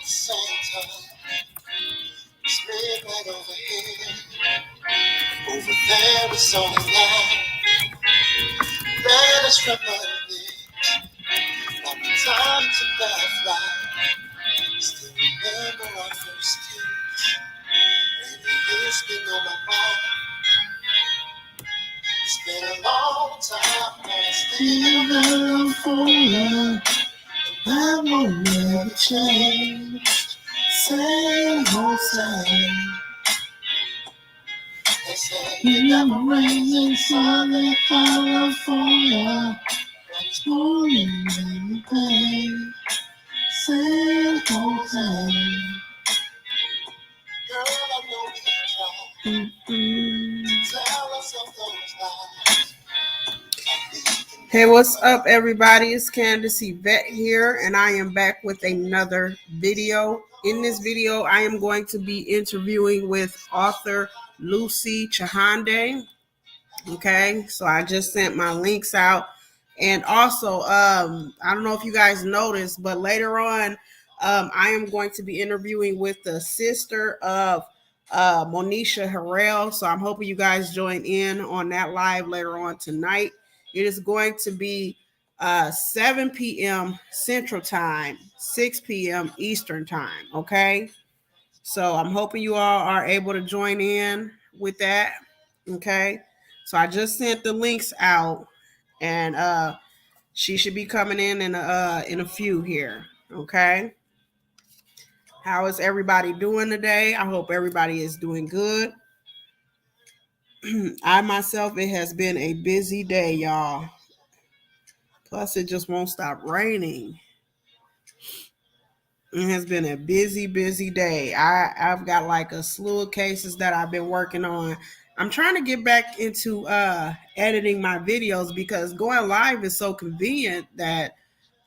same time. It's midnight over here. Over there it's only night. Let us reminisce about the time we took that flight. Still remember our first kiss. Maybe it's been on my mind. It's been a long time, but I still got love for you. That will never change. Same old same. They say you never rains in Southern California. It's pouring every day. Same old same. Girl, I know we tried to tell ourselves those lies. Hey, what's up, everybody? It's Candace Yvette here, and I am back with another video. In this video, I am going to be interviewing with author Lucie Chihandae. Okay, so I just sent my links out, and also, I don't know if you guys noticed, but later on, I am going to be interviewing with the sister of Monisha Harrell. So I'm hoping you guys join in on that live later on tonight. It is going to be 7 p.m. Central Time, 6 p.m. Eastern Time. Okay, so I'm hoping you all are able to join in with that. Okay, so I just sent the links out, and she should be coming in a few here. Okay, how is everybody doing today? I hope everybody is doing good. I myself, it has been a busy day, y'all. Plus, it just won't stop raining. It has been a busy day. I've got like a slew of cases that I've been working on. I'm trying to get back into editing my videos because going live is so convenient that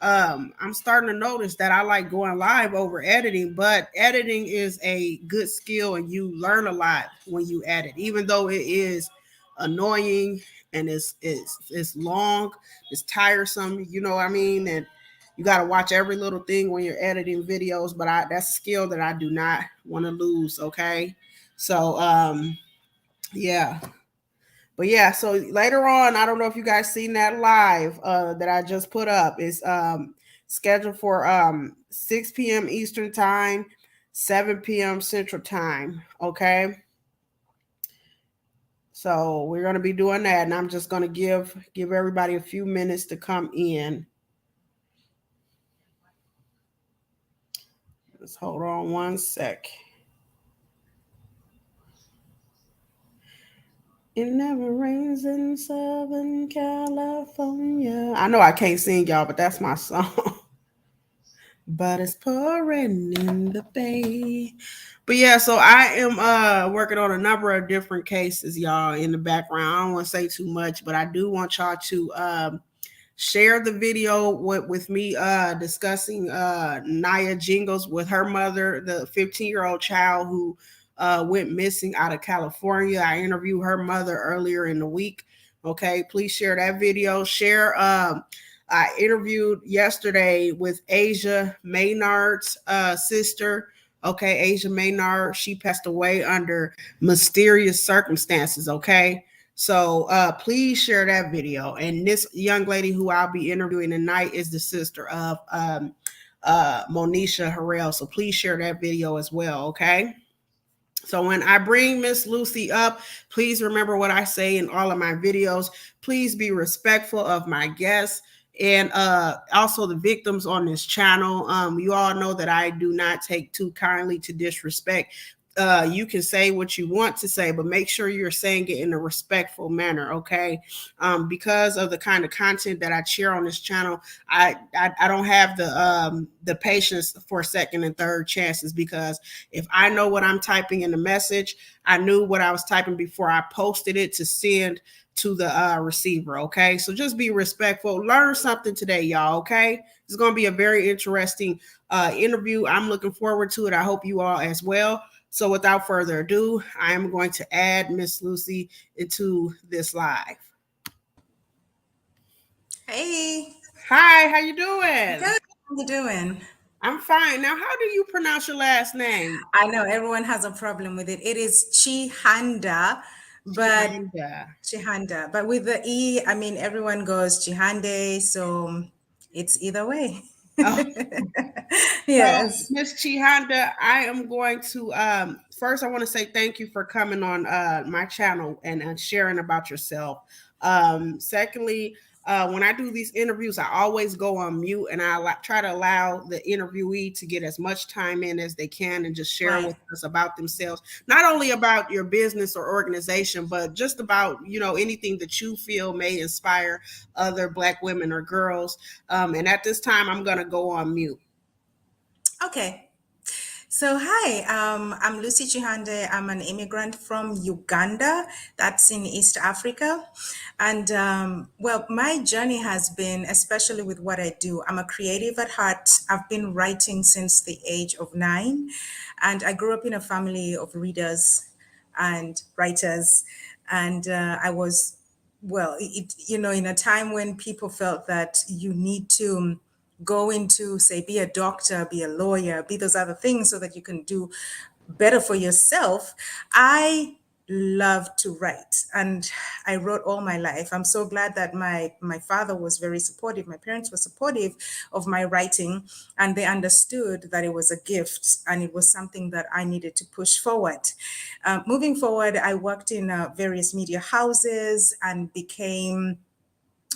I'm starting to notice that I like going live over editing, but editing is a good skill and you learn a lot when you edit, even though it is annoying and it's long, it's tiresome, you know what I mean? And you got to watch every little thing when you're editing videos, but that's a skill that I do not want to lose. Okay. So, yeah. But yeah, so later on, I don't know if you guys seen that live that I just put up. It's scheduled for 6 p.m. Eastern Time, 7 p.m. Central Time. Okay. So we're going to be doing that, and I'm just going to give everybody a few minutes to come in. Let's hold on one sec. It never rains in Southern California. I know I can't sing, y'all, but that's my song. But it's pouring in the bay. But yeah, so I am working on a number of different cases, y'all, in the background. I don't want to say too much, but I do want y'all to share the video with me discussing Naya Jingles with her mother, the 15-year-old child who went missing out of California. I interviewed her mother earlier in the week. Okay, please share that video. Share. I interviewed yesterday with Asia Maynard's sister. Okay, Asia Maynard, she passed away under mysterious circumstances. Okay. So please share that video. And this young lady who I'll be interviewing tonight is the sister of Monisha Harrell. So please share that video as well, okay? So when I bring Miss Lucie up, please remember what I say in all of my videos. Please be respectful of my guests and also the victims on this channel. You all know that I do not take too kindly to disrespect. You can say what you want to say, but make sure you're saying it in a respectful manner, okay? Because of the kind of content that I share on this channel, I don't have the patience for second and third chances, because if I know what I'm typing in the message, I knew what I was typing before I posted it to send to the receiver, okay? So just be respectful. Learn something today, y'all, okay? It's going to be a very interesting interview. I'm looking forward to it. I hope you all as well. So without further ado, I am going to add Miss Lucie into this live. Hey. Hi, how you doing? Good. How you doing? I'm fine. Now, how do you pronounce your last name? I know everyone has a problem with it. It is Chihanda, but Chihanda. Chihanda, with the E, I mean, everyone goes Chihande, so it's either way. Oh, well, Yes. Miss Chihanda, I am going to first I want to say thank you for coming on my channel and sharing about yourself. Secondly, when I do these interviews, I always go on mute and try to allow the interviewee to get as much time in as they can and just share Right. with us about themselves, not only about your business or organization, but just about, anything that you feel may inspire other Black women or girls. And at this time, I'm going to go on mute. Okay. So, hi, I'm Lucie Chihandae. I'm an immigrant from Uganda, that's in East Africa. And well, my journey has been, especially with what I do, I'm a creative at heart. I've been writing since the age of 9, and I grew up in a family of readers and writers. And I was, well, in a time when people felt that you need to go into, say, be a doctor, be a lawyer, be those other things so that you can do better for yourself. I love to write, and I wrote all my life. I'm so glad that my father was very supportive. My parents were supportive of my writing, and they understood that it was a gift and it was something that I needed to push forward. Moving forward, I worked in various media houses and became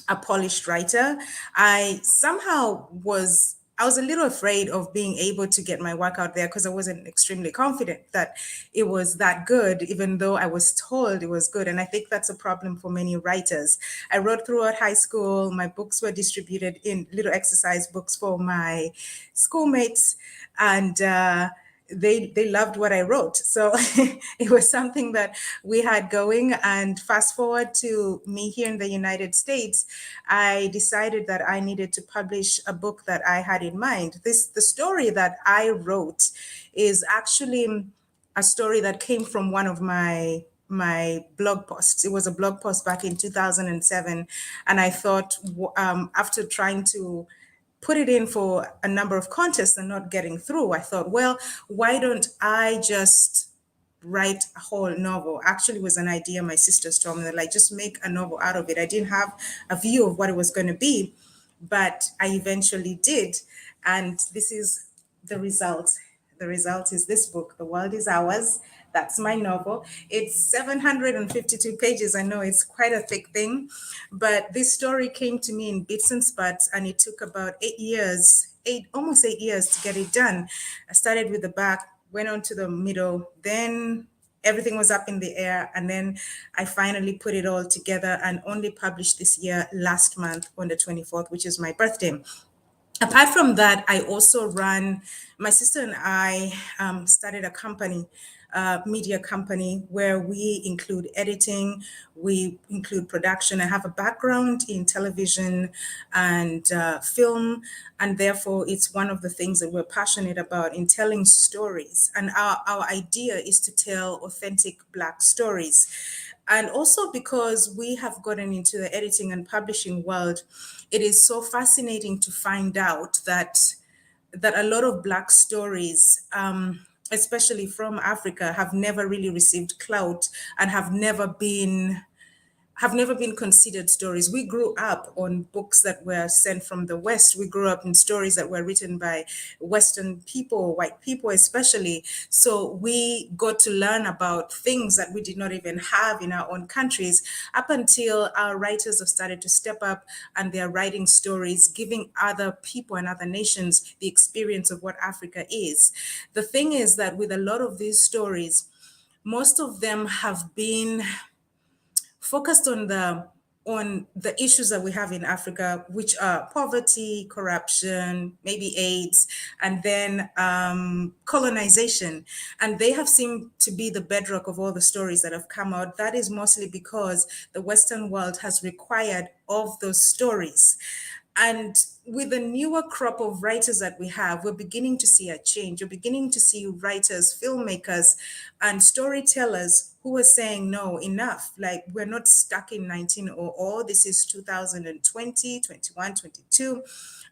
a polished writer. I was a little afraid of being able to get my work out there because I wasn't extremely confident that it was that good, even though I was told it was good. And I think that's a problem for many writers. I wrote throughout high school. My books were distributed in little exercise books for my schoolmates, and they loved what I wrote. So it was something that we had going. And fast forward to me here in the United States, I decided that I needed to publish a book that I had in mind. The story that I wrote is actually a story that came from one of my blog posts. It was a blog post back in 2007, and I thought, after trying to put it in for a number of contests and not getting through, I thought, well, why don't I just write a whole novel? Actually, it was an idea my sisters told me, that like, just make a novel out of it. I didn't have a view of what it was going to be, but I eventually did. And this is the result. The result is this book, The World Is Ours. That's my novel. It's 752 pages. I know it's quite a thick thing, but this story came to me in bits and spurts, and it took about 8 years, almost 8 years to get it done. I started with the back, went on to the middle, then everything was up in the air, and then I finally put it all together and only published this year, last month on the 24th, which is my birthday. Apart from that, I also run, my sister and I started a company, media company, where we include editing, we include production. I have a background in television and film, and therefore it's one of the things that we're passionate about, in telling stories. And our idea is to tell authentic Black stories. And also because we have gotten into the editing and publishing world, it is so fascinating to find out that a lot of Black stories, especially from Africa, have never really received clout and have never been considered stories. We grew up on books that were sent from the West. We grew up in stories that were written by Western people, white people especially. So we got to learn about things that we did not even have in our own countries, up until our writers have started to step up and they're writing stories, giving other people and other nations the experience of what Africa is. The thing is that with a lot of these stories, most of them have been focused on the issues that we have in Africa, which are poverty, corruption, maybe AIDS, and then colonization. And they have seemed to be the bedrock of all the stories that have come out. That is mostly because the Western world has required of those stories. And with the newer crop of writers that we have, we're beginning to see a change. You're beginning to see writers, filmmakers, and storytellers who are saying, no, enough. Like, we're not stuck in 1900. This is 2020, 21, 22.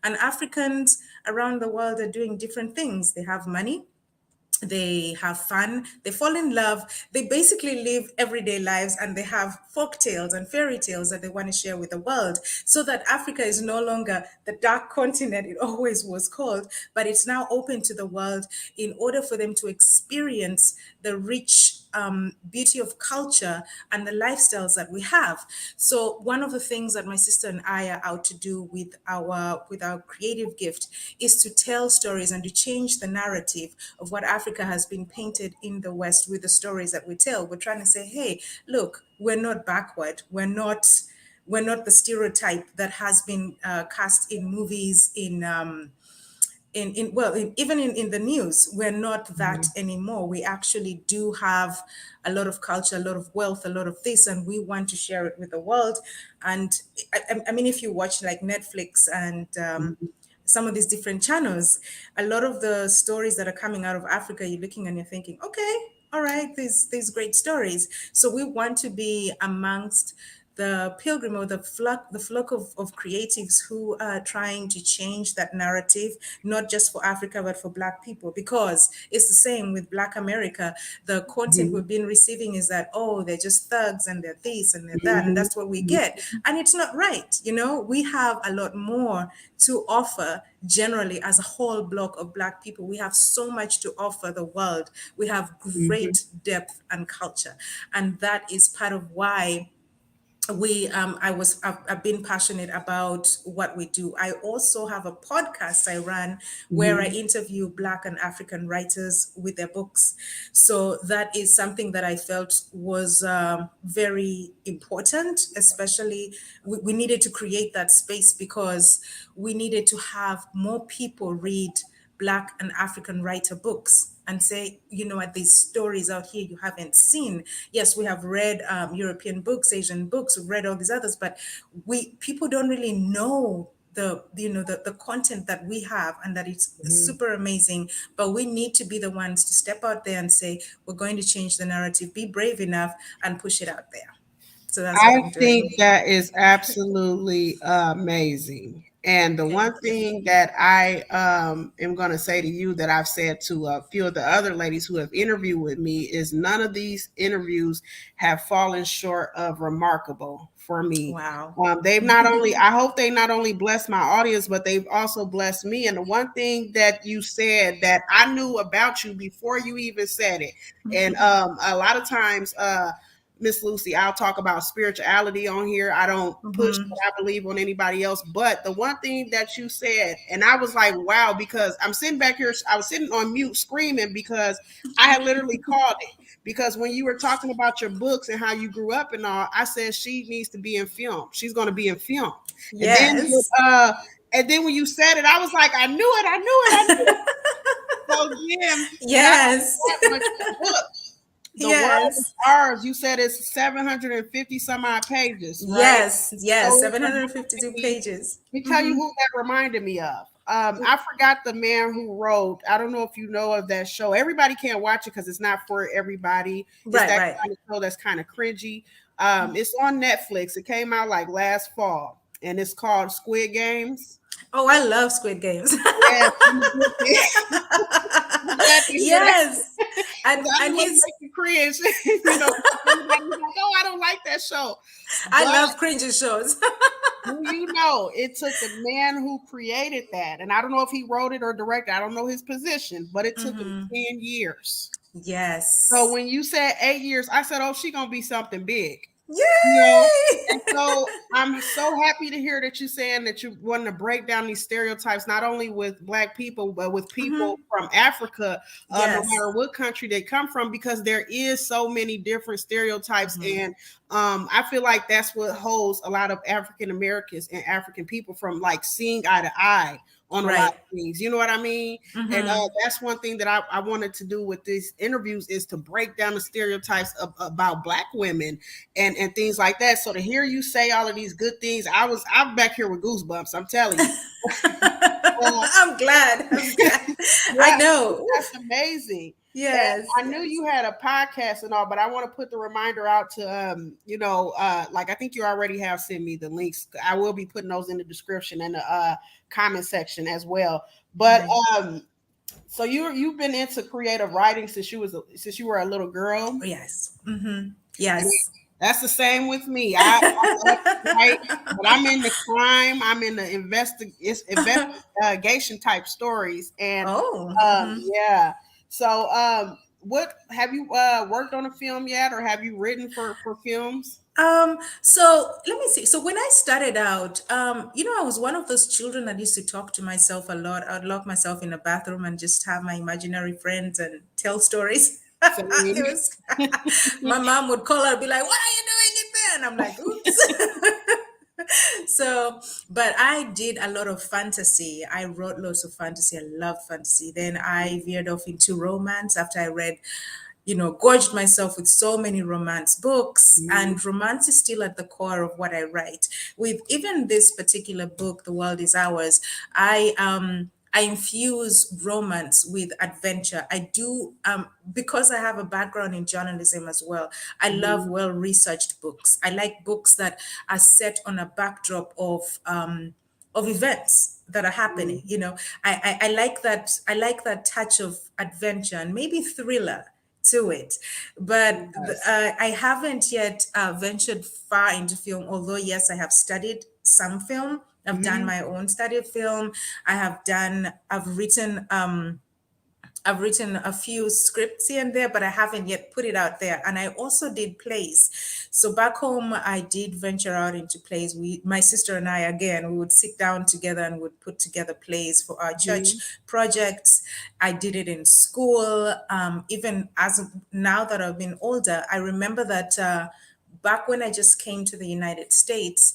And Africans around the world are doing different things. They have money, they have fun, they fall in love, they basically live everyday lives, and they have folk tales and fairy tales that they want to share with the world, so that Africa is no longer the dark continent it always was called, but it's now open to the world in order for them to experience the rich beauty of culture and the lifestyles that we have. So one of the things that my sister and I are out to do with our creative gift is to tell stories and to change the narrative of what Africa has been painted in the West with the stories that we tell. We're trying to say, hey, look, we're not backward. We're not the stereotype that has been cast in movies, in well even in the news. We're not that anymore. We actually do have a lot of culture, a lot of wealth, a lot of this, and we want to share it with the world. And I mean, if you watch like Netflix and some of these different channels, a lot of the stories that are coming out of Africa, you're looking and you're thinking, okay, all right, these great stories. So we want to be amongst the pilgrim, or the flock of creatives who are trying to change that narrative, not just for Africa, but for Black people. Because it's the same with Black America. The content we've been receiving is that, oh, they're just thugs and they're this and they're that, and that's what we get. And it's not right. We have a lot more to offer generally as a whole block of Black people. We have so much to offer the world. We have great depth and culture. And that is part of why I've been passionate about what we do. I also have a podcast I run where I interview Black and African writers with their books. So that is something that I felt was very important. Especially we needed to create that space because we needed to have more people read Black and African writer books and say, what, these stories out here you haven't seen. Yes, we have read European books, Asian books, we've read all these others, but people don't really know the content that we have, and that it's super amazing. But we need to be the ones to step out there and say, we're going to change the narrative, be brave enough and push it out there. So that's what I I'm doing. think that is absolutely amazing. And the one Thank you. thing that I am going to say to you that I've said to a few of the other ladies who have interviewed with me is none of these interviews have fallen short of remarkable for me. Wow. They've not only, I hope they not only blessed my audience, but they've also blessed me. And the one thing that you said that I knew about you before you even said it, and a lot of times, Miss Lucie, I'll talk about spirituality on here. I don't push what I believe on anybody else. But the one thing that you said, and I was like, wow, because I'm sitting back here, I was sitting on mute screaming because I had literally called it. Because when you were talking about your books and how you grew up and all, I said she needs to be in film. She's going to be in film. And then, Yes. when you said it, I was like, I knew it, I knew it, I knew it. So then, not Yes. that, but your book. The World is Yes. Ours. You said it's 750 some odd pages, right? Yes. Yes. So it 752 reminded me. pages. Let me tell you who that reminded me of. I forgot the man who wrote. I don't know if you know of that show. Everybody can't watch it because it's not for everybody. It's Right, that right. kind of show that's kind of cringy. It's on Netflix. It came out like last fall, and it's called Squid Games. Oh, I love Squid Games. Yes, I'm glad to hear that. Yes. Because And I didn't and want to he's make you cringe. Everybody was like, "Oh, I don't like that show," I but love cringy shows. do you know it took the man who created that, and I don't know if he wrote it or directed. I don't know his position, but it took him 10 years. So Yes. when you said 8 years, I said, "Oh, she gonna be something big." You know, and Yay! so I'm so happy to hear that you're saying that you want to break down these stereotypes, not only with Black people, but with people from Africa, no Yes. matter what country they come from, because there is so many different stereotypes. And I feel like that's what holds a lot of African Americans and African people from like seeing eye to eye on a lot Right. of things. You know what I mean? And Mm-hmm. that's one thing that I wanted to do with these interviews is to break down the stereotypes about Black women and things like that. So to hear you say all of these good things, I'm back here with goosebumps. I'm telling you. Uh, I'm glad. I'm glad. I yeah, know. that's Oof. amazing. And Yes. I knew you had a podcast and all, but I want to put the reminder out to like I think you already have sent me the links. I will be putting those in the description and the comment section as well. But Right. so you've been into creative writing since you were a little girl. Yes. Mm-hmm. And Yes. that's the same with me. I love to write, but I'm in the crime. I'm in the investigation type stories, and Oh. Mm-hmm. yeah. So, what have you worked on a film yet, or have you written for films? So let me see. So when I started out, I was one of those children that used to talk to myself a lot. I'd lock myself in a bathroom and just have my imaginary friends and tell stories. It Same. was my mom would call her and be like, "What are you doing in there?" And I'm like, "Oops." So, but I did a lot of fantasy. I wrote lots of fantasy. I love fantasy. Then I veered off into romance after I read, gorged myself with so many romance books. Mhm. And romance is still at the core of what I write. With even this particular book, The World Is Ours, I infuse romance with adventure. I do, because I have a background in journalism as well. I love Mhm. well researched books. I like books that are set on a backdrop of events that are happening. I like that. I like that touch of adventure and maybe thriller to it. But Yes. I haven't yet ventured far into film, although, yes, I have studied some film. I've done Mhm. my own study of film. I've written a few scripts here and there, but I haven't yet put it out there. And I also did plays. So back home, I did venture out into plays. My sister and I, again, we would sit down together and would put together plays for our church Mhm. projects. I did it in school. Even now that I've been older, I remember that back when I just came to the United States,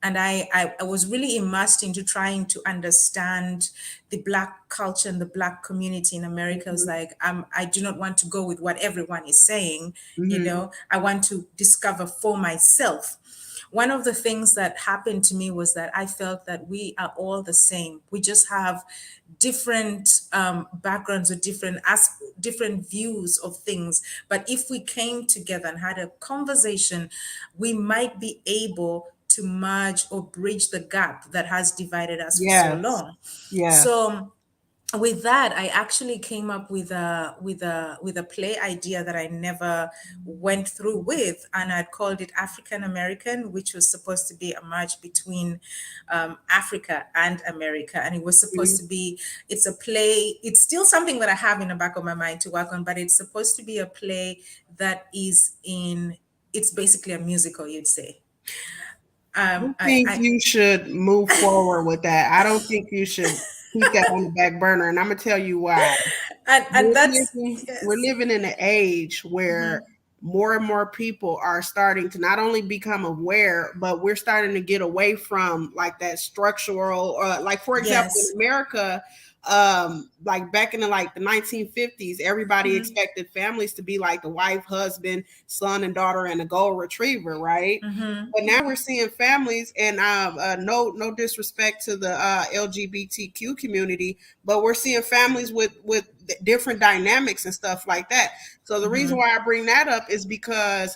and I was really immersed into trying to understand the Black culture and the Black community in America. I was Mhm. like, I do not want to go with what everyone is saying. Mhm. I want to discover for myself. One of the things that happened to me was that I felt that we are all the same. We just have different backgrounds or different views of things. But if we came together and had a conversation, we might be able to merge or bridge the gap that has divided us for so Yes. long. Yes. So with that, I actually came up with a play idea that I never went through with, and I'd called it African American, which was supposed to be a merge between Africa and America, and it was supposed Mhm. to be. It's a play. It's still something that I have in the back of my mind to work on, but it's supposed to be a play that is in. It's basically a musical, you'd say. I think I you should move forward with that. I don't think you should keep that on the back burner, and I'm gonna tell you why. and that's We're yes. living in an age where Mhm. more and more people are starting to not only become aware, but we're starting to get away from like that structural, like for example, in Yes. America, like back in the 1950s, everybody Mhm. expected families to be like the wife, husband, son, and daughter, and a golden retriever, right? Mhm. But now we're seeing families, and no disrespect to the LGBTQ community, but we're seeing families with different dynamics and stuff like that. So the reason Mhm. why I bring that up is because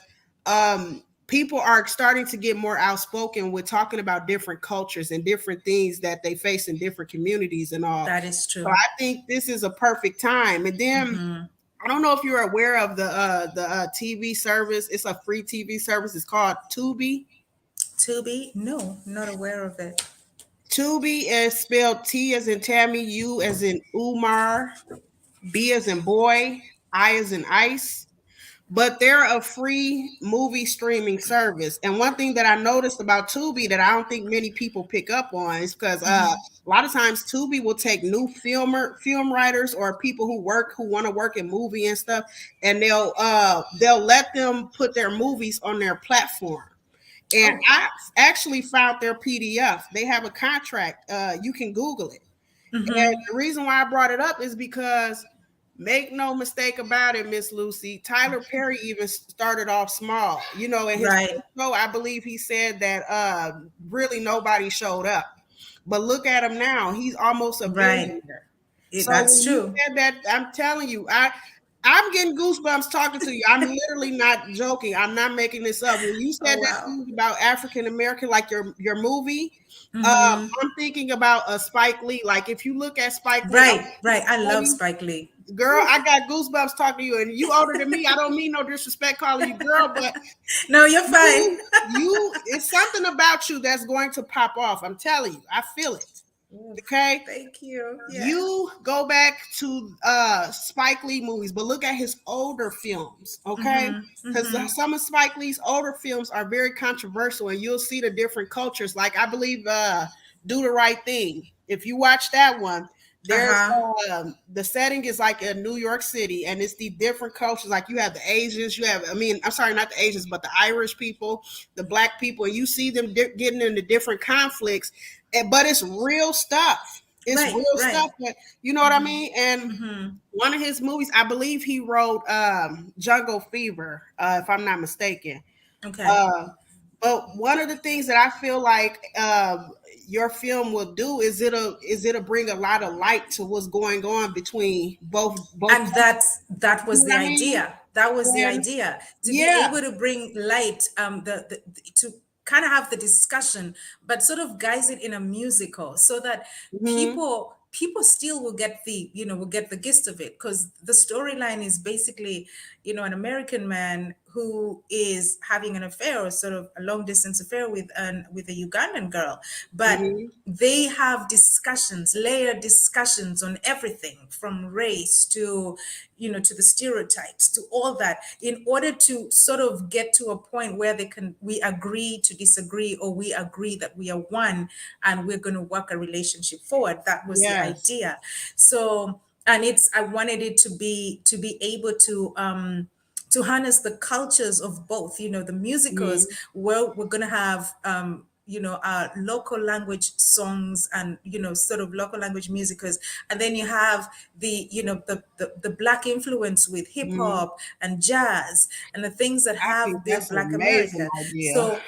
people are starting to get more outspoken with talking about different cultures and different things that they face in different communities and all. That is So true. I think this is a perfect time. And then Mhm. I don't know if you're aware of the TV service. It's a free TV service. It's called Tubi. Tubi? No, not aware of it. Tubi is spelled T as in Tammy, U as in Umar, B as in boy, I as in ice. But they're a free movie streaming service. And one thing that I noticed about Tubi that I don't think many people pick up on is because a lot of times Tubi will take new film writers or people who want to work in movie and stuff, and they'll let them put their movies on their platform. And Oh. I actually found their PDF. They have a contract. You can Google it. And Mm-hmm. the reason why I brought it up is because make no mistake about it, Miss Lucy, Tyler Perry even started off small. You know, in his Right. first show, I believe he said that really nobody showed up. But look at him now. He's almost a Right. billionaire. It, So that's when you true. said that, I'm telling you, I'm getting goosebumps talking to you. I'm literally not joking. I'm not making this up. When you said Oh that wow. thing about African American, like your movie, Mm-hmm. I'm thinking about a Spike Lee. Like if you look at Spike Lee, Right. Right. I love studies, Spike Lee. girl, I got goosebumps talking to you. And you older than me. I don't mean no disrespect calling you girl, but No, you're fine. it's something about you that's going to pop off. I'm telling you, I feel it. Oof. Okay, Thank you. Yeah. you go back to Spike Lee movies, but look at his older films, okay? Mm-hmm. Because Mm-hmm. some of Spike Lee's older films are very controversial, and you'll see the different cultures. Like I believe, "Do the Right Thing." If you watch that one, there's Uh-huh. the setting is like in New York City, and it's the different cultures. Like you have the Asians, you have I mean, I'm sorry, not the Asians, but the Irish people, the black people, and you see them getting into different conflicts. But it's real stuff. It's Right. real Right. stuff, but you know what I mean? And Mm-hmm. one of his movies, I believe he wrote Jungle Fever, if I'm not mistaken. Okay. Uh, but one of the things that I feel like your film will do is it'll bring a lot of light to what's going on between both And cultures. that You was know the what I mean? idea. That was the And idea, to be yeah. able to bring light, to kind of have the discussion, but sort of guise it in a musical, so that Hmm. people still will get the, will get the gist of it, because the storyline is basically, an American man who is having an affair, or sort of a long distance affair, with a Ugandan girl, but Hmm. they have discussions, layered discussions on everything from race to, to the stereotypes, to all that, in order to sort of get to a point where we agree to disagree, or we agree that we are one, and we're going to work a relationship forward. That was the Yes. idea. So, and I wanted it to be able to harness the cultures of both. The musicals, Hmm. where we're going to have, local language songs, and, sort of local language musicals. And then you have the black influence with hip Hmm. hop and jazz, and the things that I think have built that's an Black amazing America. idea. So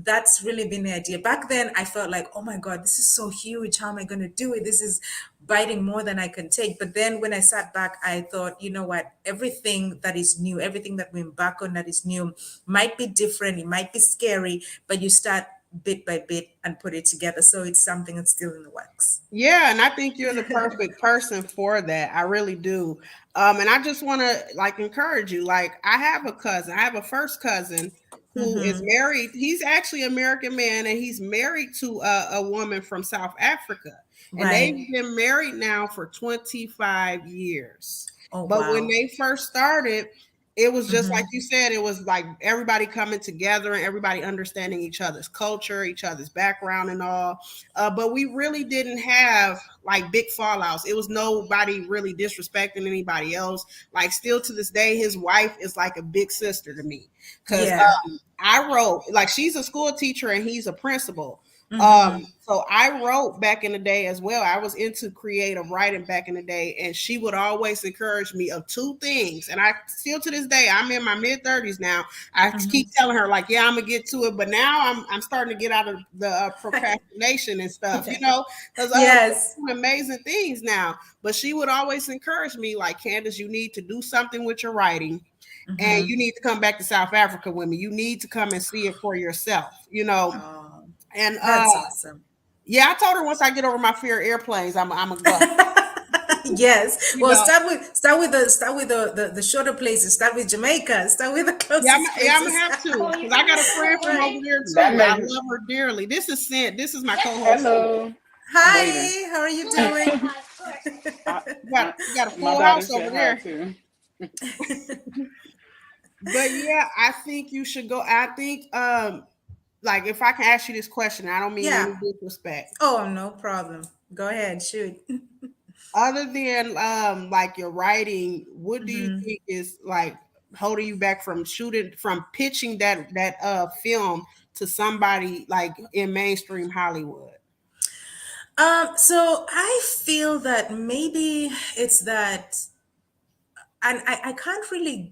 that's really been the idea. Back then I felt like, oh my God, this is so huge. How am I going to do it? This is biting more than I can take. But then when I sat back, I thought, you know what? Everything that is new, everything that we embark on that is new, might be different, it might be scary, but you start bit by bit and put it together. So it's something that's still in the works. Yeah, and I think you're the perfect person for that. I really do. And I just want to like encourage you. Like I have a cousin. I have a first cousin who is Mm-hmm. married. He's actually an American man, and he's married to a woman from South Africa, and Right. they've been married now for 25 years. Oh, But when wow. they first started, it was just like Mm-hmm. you said. It was like everybody coming together and everybody understanding each other's culture, each other's background, and all. But we really didn't have like big fallouts. It was nobody really disrespecting anybody else. Like still to this day, his wife is like a big sister to me because Yeah. I wrote like she's a school teacher and he's a principal. Mm-hmm. So I wrote back in the day as well. I was into creative writing back in the day, and she would always encourage me of two things. And I still to this day, I'm in my mid 30s now. I keep Mm-hmm. telling her like, yeah, I'm gonna get to it, but now I'm starting to get out of the procrastination and stuff, because Yes. doing amazing things now. But she would always encourage me like, Candace, you need to do something with your writing, and Mm-hmm. you need to come back to South Africa with me. You need to come and see it for yourself. Oh, And that's awesome. yeah, I told her once I get over my fear of airplanes, I'm gonna go. Yes. You Well, know, start with the shorter places. Start with Jamaica. Start with the closest yeah, I'm gonna places. have to because I got a friend from over Right. there That too. I makes love her dearly. This is Sent. This is my co-host. hello. I'm waiting. Hi. How are you doing? I, You got a my full daughter house said over hi there. too. But yeah, I think you should go. I think like if I can ask you this question, I don't mean any Yeah. disrespect. Oh, no problem. Go ahead. Shoot. Other than like your writing, what do you Mhm. think is like holding you back from shooting, from pitching that film to somebody like in mainstream Hollywood? So I feel that maybe it's that, and I can't really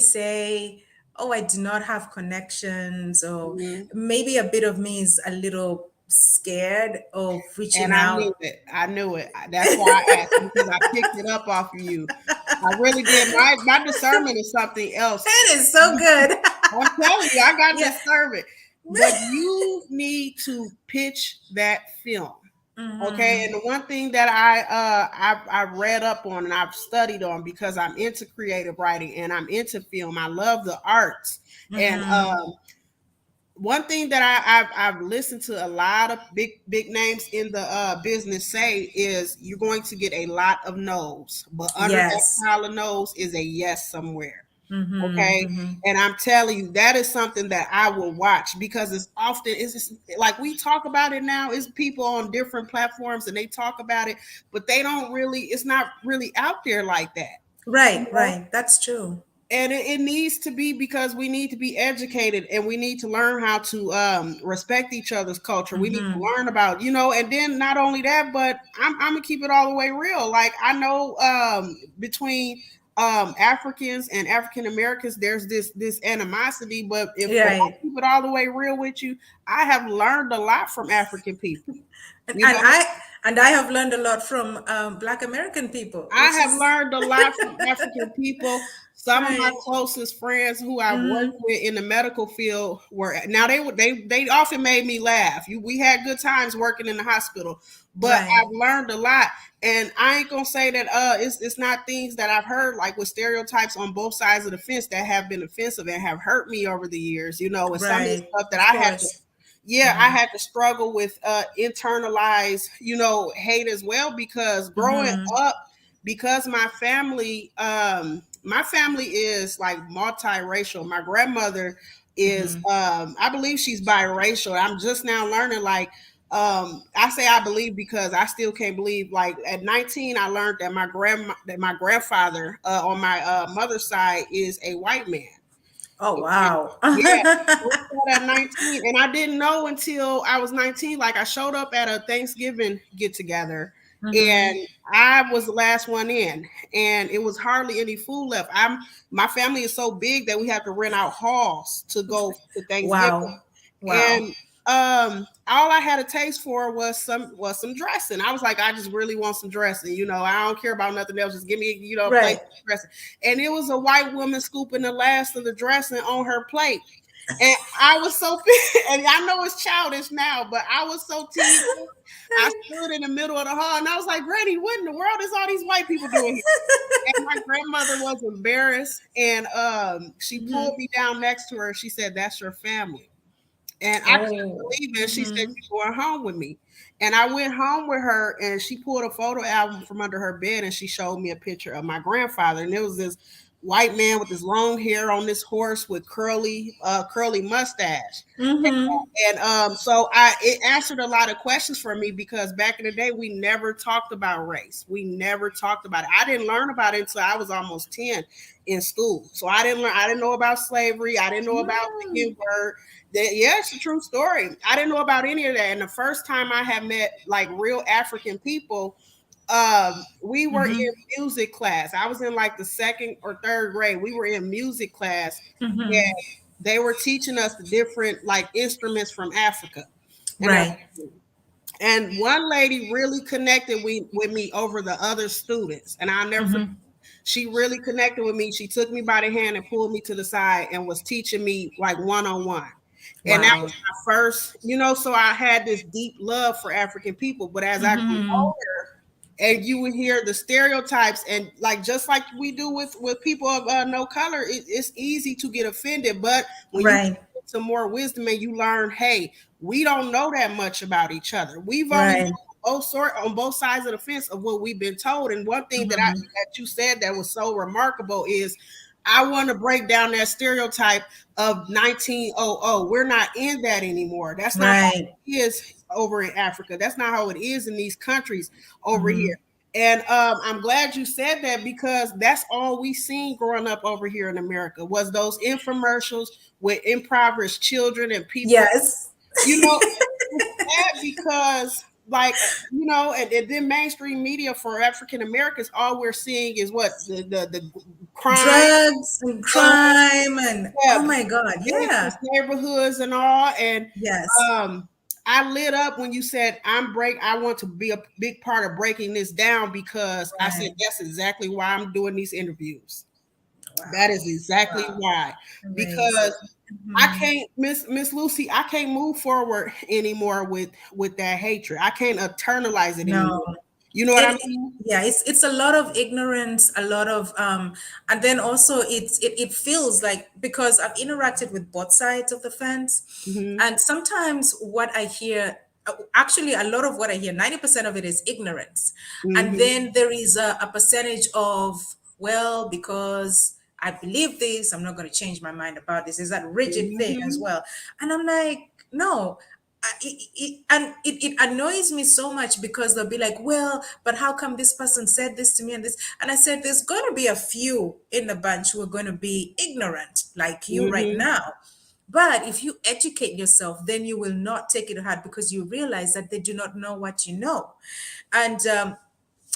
say, oh, I do not have connections, or Mhm. maybe a bit of me is a little scared of And reaching I out. knew it. I knew it. That's why I asked, because I picked it up off of you. I really did. My discernment is something else. It is so good. I'm telling you, I got Yeah. discernment. But you need to pitch that film. Okay. And the one thing that I've read up on and I've studied on, because I'm into creative writing and I'm into film. I love the arts. And one thing that I've listened to a lot of big names in the business say is you're going to get a lot of no's, but under that Yes. pile of no's is a yes somewhere. Okay. And I'm telling you, that is something that I will watch, because it's just, like we talk about it now. It's people on different platforms and they talk about it, but they don't really, it's not really out there like that. You Right, know? right. That's true. And it needs to be, because we need to be educated and we need to learn how to respect each other's culture. We need to learn about, and then not only that, but I'm gonna keep it all the way real. Like, I know between Africans and African Americans, there's this animosity, but if I Right. keep it all the way real with you, I have learned a lot from African people. And, You and know, I have learned a lot from Black American people, I which have is learned a lot from African people. Some of my right. closest friends who I've worked with in the medical field were, now they often made me laugh. We had good times working in the hospital, but Right. I've learned a lot. And I ain't gonna say that it's not things that I've heard, like with stereotypes on both sides of the fence, that have been offensive and have hurt me over the years, and some of the Right. stuff that Of I had to, course. yeah, I had to struggle with internalized, hate as well, because growing up, because my family is like multiracial. My grandmother is I believe she's biracial. I'm just now learning, like, I say I believe because I still can't believe, like, at 19 I learned that my grandfather on my mother's side is a white man. Oh And wow. yeah, at 19, and I didn't know until I was 19. Like, I showed up at a Thanksgiving get together, and I was the last one in, and it was hardly any food left. My family is so big that we have to rent out halls to go to Thanksgiving. Wow. Wow. And all I had a taste for was some dressing. I was like, I just really want some dressing. I don't care about nothing else. Just give me, a plate Right. of dressing. And it was a white woman scooping the last of the dressing on her plate. And I was so and I know it's childish now, but I was so teased. I stood in the middle of the hall and I was like, Granny, what in the world is all these white people doing here? And my grandmother was embarrassed, and she pulled me down next to her. She said, "That's your family." And I couldn't Oh. believe it. She said, "You're going home with me." And I went home with her, and she pulled a photo album from under her bed, and she showed me a picture of my grandfather. And it was this white man with his long hair on this horse with curly mustache. And so it answered a lot of questions for me, because back in the day we never talked about race. We never talked about it. I didn't learn about it until I was almost 10 in school. So I didn't know about slavery. I didn't know about the N word. Yeah, it's a true story. I didn't know about any of that. And the first time I had met like real African people, we were in music class. I was in like the second or third grade. We were in music class, and they were teaching us the different like instruments from Africa and Right. everything. And one lady really connected with me over the other students, and I'll never forget. She really connected with me. She took me by the hand and pulled me to the side and was teaching me like one-on-one. And that Wow. was my first, so I had this deep love for African people. But as I grew older, and you would hear the stereotypes, and like just like we do with people of no color, it's easy to get offended. But when you Right. get to more wisdom and you learn, hey, we don't know that much about each other. We've only Right. on both sides of the fence of what we've been told. And one thing that you said that was so remarkable is, I want to break down that stereotype of 1900. We're not in that anymore. That's not how Right. it is over in Africa. That's not how it is in these countries over here. And I'm glad you said that because that's all we seen growing up over here in America was those infomercials with impoverished children and people. Yes. You know, it's sad because like and then mainstream media for African Americans, all we're seeing is what the crime, Drugs and uh, crime and yeah, oh my God. Yeah. dangerous neighborhoods and all. And Yes. um, I lit up when you said I want to be a big part of breaking this down because I said Right. that's exactly why I'm doing these interviews. That Wow. is exactly Wow. why. Because Amazing. I Mhm. can't Miss Lucy, I can't move forward anymore with that hatred. I can't internalize it No. anymore. You know what I It mean? yeah, it's a lot of ignorance, a lot of and then also it feels like because I've interacted with both sides of the fence, Mm-hmm. and sometimes what I hear actually a lot of what I hear, 90% of it is ignorance. And Mm-hmm. then there is a percentage of, well, because I believe this, I'm not going to change my mind about this. Is that rigid thing as Mm-hmm. well? And I'm like, no, it annoys me so much because they'll be like, well, but how come this person said this to me and this? And I said, there's going to be a few in the bunch who are going to be ignorant like you right Mm-hmm. now. But if you educate yourself, then you will not take it to heart because you realize that they do not know what you know. And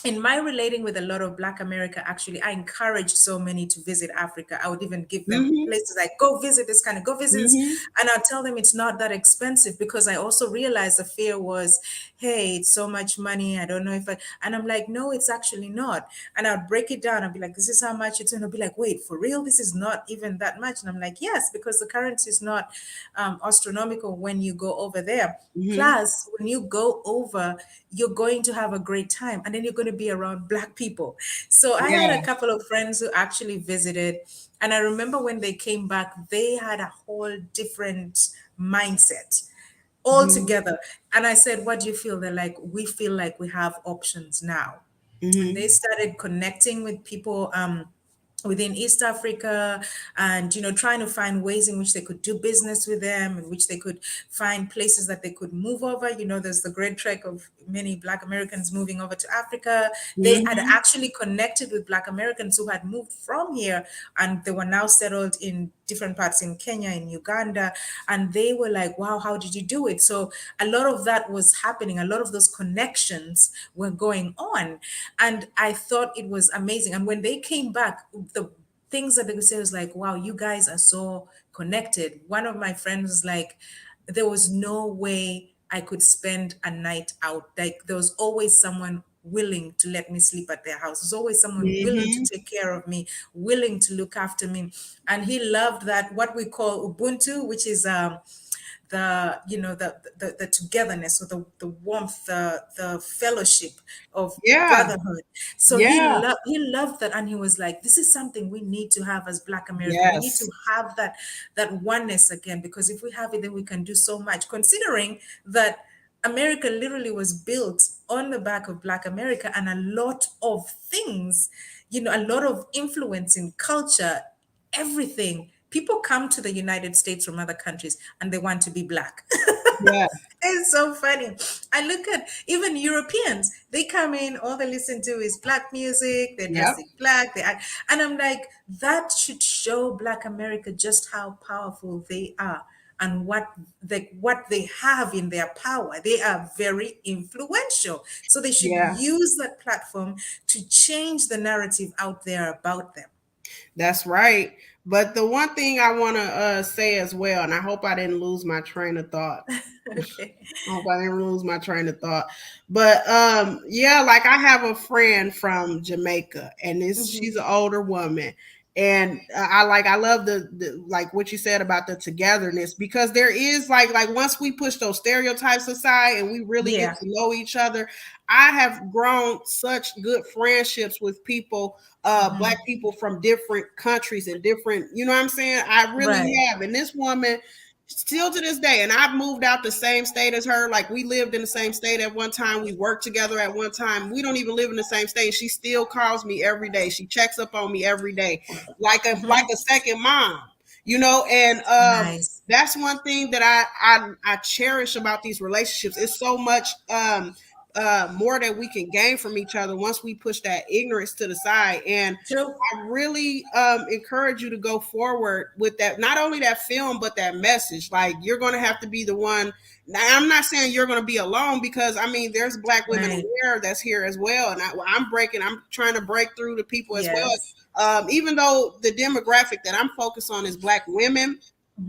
in my relating with a lot of Black America, actually, I encourage so many to visit Africa. I would even give them Mm-hmm. places like, go visit this kind of, go visit this. Mm-hmm. And I'll tell them it's not that expensive because I also realized the fear was, hey, it's so much money. I don't know if I, and I'm like, no, it's actually not. And I'll break it down. I'll be like, this is how much it's going to be like, wait, for real? This is not even that much. And I'm like, yes, because the currency is not astronomical when you go over there. Mm-hmm. Plus, when you go over, you're going to have a great time and then you're going to be around Black people. So I had a Yeah. couple of friends who actually visited. And I remember when they came back, they had a whole different mindset Mm-hmm. altogether. And I said, what do you feel? They're like, we feel like we have options now. And they Mm-hmm. started connecting with people within East Africa, and trying to find ways in which they could do business with them, in which they could find places that they could move over. There's the great trek of many Black Americans moving over to Africa. They had Mm-hmm. actually connected with Black Americans who had moved from here, and they were now settled in different parts in Kenya, in Uganda, and they were like, wow, how did you do it? So a lot of that was happening. A lot of those connections were going on, and I thought it was amazing. And when they came back, the things that they would say was like, wow, you guys are so connected. One of my friends was like, there was no way I could spend a night out. Like there was always someone willing to let me sleep at their house. There's always someone willing to Mm-hmm. take care of me, willing to look after me. And he loved that, what we call Ubuntu, which is the togetherness, or the warmth, the fellowship of Yeah. brotherhood. So Yeah. he loved that, and he was like, this is something we need to have as Black American. We need to Yes. have that oneness again, because if we have it, then we can do so much, considering that America literally was built on the back of Black America, and a lot of things, a lot of influence in culture, everything. People come to the United States from other countries and they want to be Black. Yeah. It's so funny. I look at even Europeans, they come in, all they listen to is Black music, they're Yep. dressing Black, they act, and I'm like, that should show Black America just how powerful they are and what they have in their power. They are very influential. So they should Yeah. use that platform to change the narrative out there about them. That's right. But the one thing I want to say as well, and I hope I didn't lose my train of thought. Okay. I hope I didn't lose my train of thought. But yeah, like I have a friend from Jamaica, and this she's Mhm. an older woman. And I love the like what you said about the togetherness, because there is like once we push those stereotypes aside and we really get Yeah. to know each other, I have grown such good friendships with people, Black Mhm. people from different countries and different, you know what I'm saying? I really Right. have. And this woman, still to this day, and I've moved out the same state as her. Like we lived in the same state at one time, we worked together at one time. We don't even live in the same state. She still calls me every day. She checks up on me every day, like Mhm. a second mom, and Nice. that's one thing that I cherish about these relationships. It's so much. more that we can gain from each other once we push that ignorance to the side. And True. I really encourage you to go forward with that, not only that film, but that message. Like, you're going to have to be the one. Now, I'm not saying you're going to be alone, because I mean, there's Black women Right. aware that's here as well. And I'm trying to break through to people as well. Yes. Even though the demographic that I'm focused on is Black women,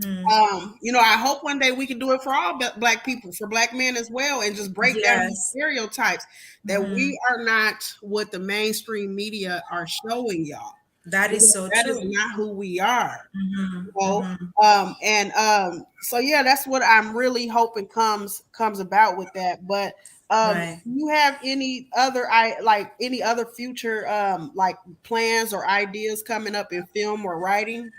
I hope one day we can do it for all Black people, for Black men as well, and just break down these Yes. stereotypes that we are not what the mainstream media are showing y'all. That is so That is true. not who we are. Mm-hmm. You know? Mm-hmm. So yeah, that's what I'm really hoping comes about with that. But Right. do you have any other any other future like plans or ideas coming up in film or writing?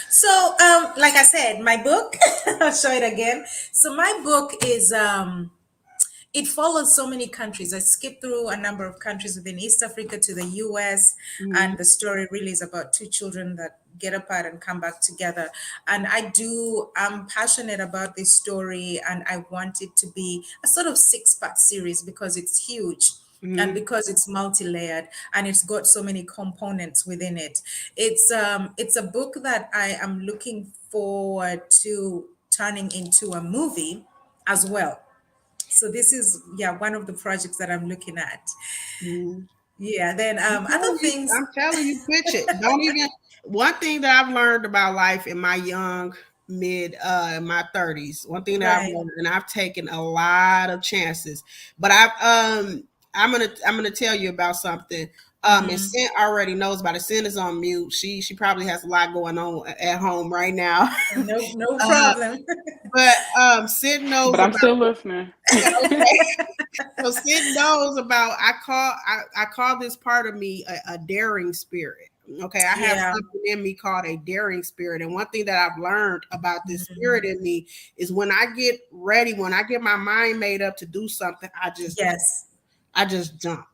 So, like I said, my book, I'll show it again. So my book is it follows so many countries. I skipped through a number of countries within East Africa to the US, Mhm. and the story really is about two children that get apart and come back together. And I'm passionate about this story, and I want it to be a sort of 6-part series because it's huge. And Mhm. because it's multi-layered and it's got so many components within it, it's a book that I am looking forward to turning into a movie as well. So this is, yeah, one of the projects that I'm looking at. Mhm. Yeah, then I'm other telling you, things. I'm telling you, pitch it. Don't even. One thing that I've learned about life in my in my 30s, one thing that I've Right. learned, and I've taken a lot of chances, but I'm gonna tell you about something. And Mm-hmm. Sin already knows about it. Sin is on mute. She probably has a lot going on at home right now. No, no uh, problem. but Sin knows But I'm still about. listening. Okay. So Sid knows about. I call this part of me a daring spirit. Okay, I have Yeah. something in me called a daring spirit, and one thing that I've learned about this spirit Mhm. in me is when I get ready, when I get my mind made up to do something, Yes. I just jump.